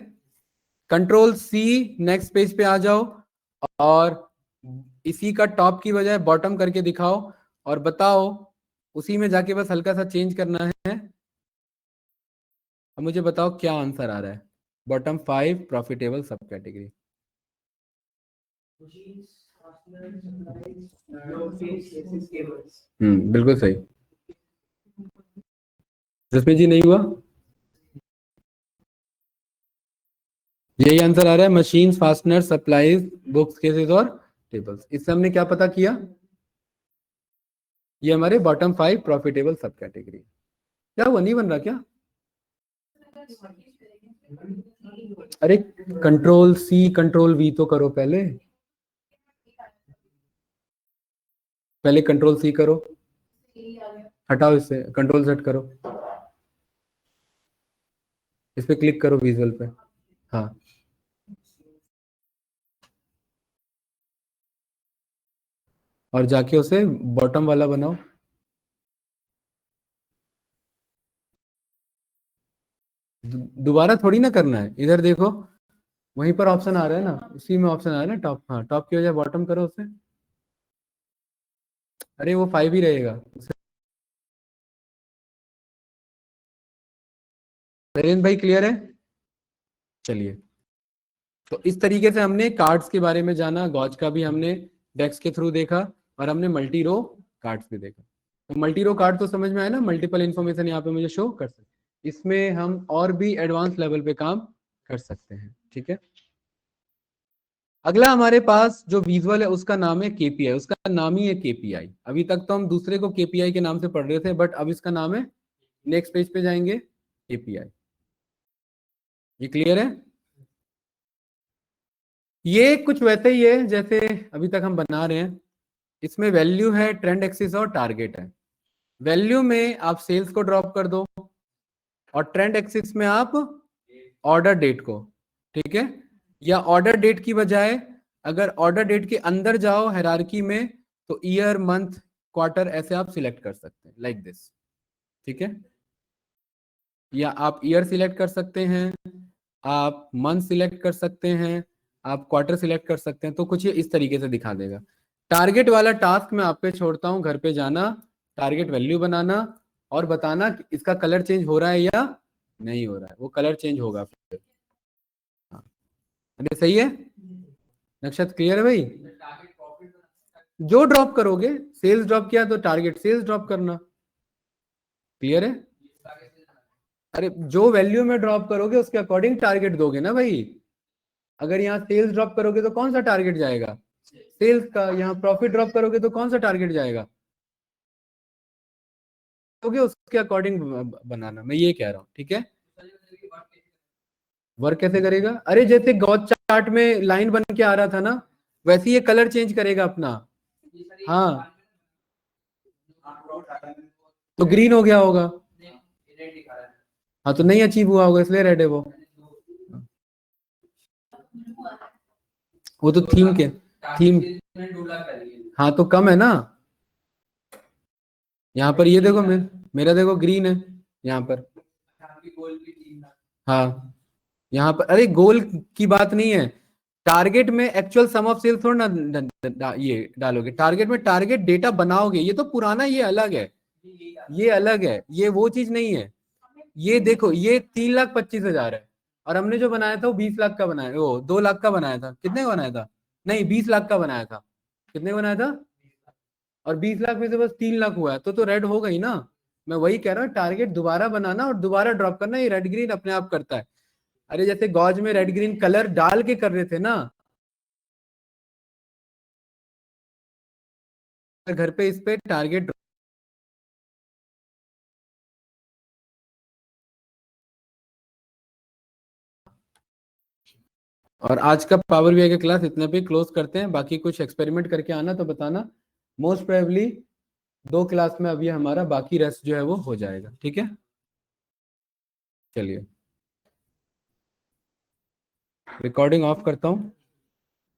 [SPEAKER 1] कंट्रोल सी, नेक्स्ट पेज पे आ जाओ और इसी का टॉप की बजाय बॉटम करके दिखाओ और बताओ, उसी में जाके बस हल्का सा चेंज करना है। अब मुझे बताओ क्या आंसर आ रहा है? बॉटम 5 प्रॉफिटेबल सब कैटेगरी। बिल्कुल सही। जसमीत जी नहीं हुआ? यही आंसर आ रहा है, machine, fastener, supplies, books, cases और टेबल्स। इससे हमने क्या पता किया? ये हमारे बॉटम 5 प्रॉफिटेबल सब कैटेगरी। क्या हुआ, नहीं बन रहा क्या? अरे कंट्रोल सी कंट्रोल वी तो करो पहले, पहले कंट्रोल सी करो, हटाओ इससे, कंट्रोल सेट करो, इस पे क्लिक करो विजुअल पे, हाँ और जाके उसे बॉटम वाला बनाओ। दोबारा थोड़ी ना करना है, इधर देखो वहीं पर ऑप्शन आ रहा है ना, उसी में ऑप्शन आ रहा है ना टॉप, हाँ टॉप की वजह बॉटम करो उसे। अरे वो 5 ही रहेगा। नरेंद्र भाई क्लियर है? चलिए, तो इस तरीके से हमने कार्ड्स के बारे में जाना, गॉज का भी हमने डेक्स के थ्रू देखा, और हमने मल्टी रो कार्ड्स भी देखा। तो मल्टी रो कार्ड तो समझ में आया ना, मल्टीपल इंफॉर्मेशन यहाँ पे मुझे शो कर सकते, इसमें हम और भी एडवांस लेवल पे काम कर सकते हैं, ठीक है। अगला हमारे पास जो विजुअल है उसका नाम है केपीआई, उसका नाम ही है केपीआई। अभी तक तो हम दूसरे को केपीआई के नाम से पढ़ रहे थे, बट अब इसका नाम है, नेक्स्ट पेज पे जाएंगे, केपीआई। ये क्लियर है? ये कुछ वैसे ही है जैसे अभी तक हम बना रहे हैं। इसमें वैल्यू है, ट्रेंड एक्सिस और टारगेट है। वैल्यू में आप सेल्स को ड्रॉप कर दो, और ट्रेंड एक्सिस में आप ऑर्डर डेट को, ठीक है। या ऑर्डर डेट की बजाय अगर ऑर्डर डेट के अंदर जाओ हायरार्की में, तो ईयर, मंथ, क्वार्टर ऐसे आप सिलेक्ट कर सकते हैं, लाइक दिस, ठीक है। या आप ईयर सिलेक्ट कर सकते हैं, आप मंथ सिलेक्ट कर सकते हैं, आप क्वार्टर सिलेक्ट कर सकते हैं, तो कुछ ये इस तरीके से दिखा देगा। टारगेट वाला टास्क मैं आप पे छोड़ता हूं, घर पे जाना, टारगेट वैल्यू बनाना और बताना कि इसका कलर चेंज हो रहा है या नहीं हो रहा है। वो कलर चेंज होगा फिर, हाँ। अरे सही है, नक्षत्र क्लियर है भाई? जो ड्रॉप करोगे, सेल्स ड्रॉप किया तो टारगेट सेल्स ड्रॉप करना, क्लियर है? अरे जो वैल्यू में ड्रॉप करोगे उसके अकॉर्डिंग टारगेट दोगे ना भाई। अगर यहाँ सेल्स ड्रॉप करोगे तो कौन सा टारगेट जाएगा? सेल्स का। यहाँ प्रॉफिट ड्रॉप करोगे तो कौन सा टारगेट जाएगा? दोगे उसके अकॉर्डिंग बनाना, मैं ये कह रहा हूँ, ठीक है। वर्क कैसे करेगा? अरे जैसे गॉड चार्ट में लाइन बन के आ रहा था ना, वैसे ये कलर चेंज करेगा अपना, हाँ तो ग्रीन हो गया होगा, हाँ तो नहीं अचीव हुआ होगा इसलिए रेड है वो तो थीम के, थीम, हाँ तो कम है ना। यहाँ पर ये देखो, मेरा देखो ग्रीन है यहाँ पर, हाँ यहाँ पर। अरे गोल की बात नहीं है, टारगेट में एक्चुअल सम ऑफ सेल्स थोड़ा ना ये डालोगे, टारगेट में टारगेट डेटा बनाओगे, ये तो पुराना, ये अलग है, ये अलग है, ये वो चीज नहीं है। ये देखो, ये 3,25,000 है, और हमने जो बनाया था वो 20 लाख का बनाया, वो 2 लाख का बनाया था, कितने का बनाया था? नहीं 20 लाख का बनाया था, कितने का बनाया था? और 20 लाख में से बस 3 लाख हुआ है, तो रेड हो गई ना। मैं वही कह रहा हूँ, टारगेट दोबारा बनाना और दोबारा ड्रॉप करना, ये रेड ग्रीन अपने आप करता है। अरे जैसे गॉज में रेड ग्रीन कलर डाल के कर रहे थे ना, घर पे इस पे टारगेट। और आज का पावर बीआई का क्लास इतने पे क्लोज करते हैं, बाकी कुछ एक्सपेरिमेंट करके आना तो बताना, मोस्ट प्रोबेबली 2 क्लास में अभी हमारा बाकी रेस्ट जो है वो हो जाएगा, ठीक है। चलिए, रिकॉर्डिंग ऑफ करता हूँ।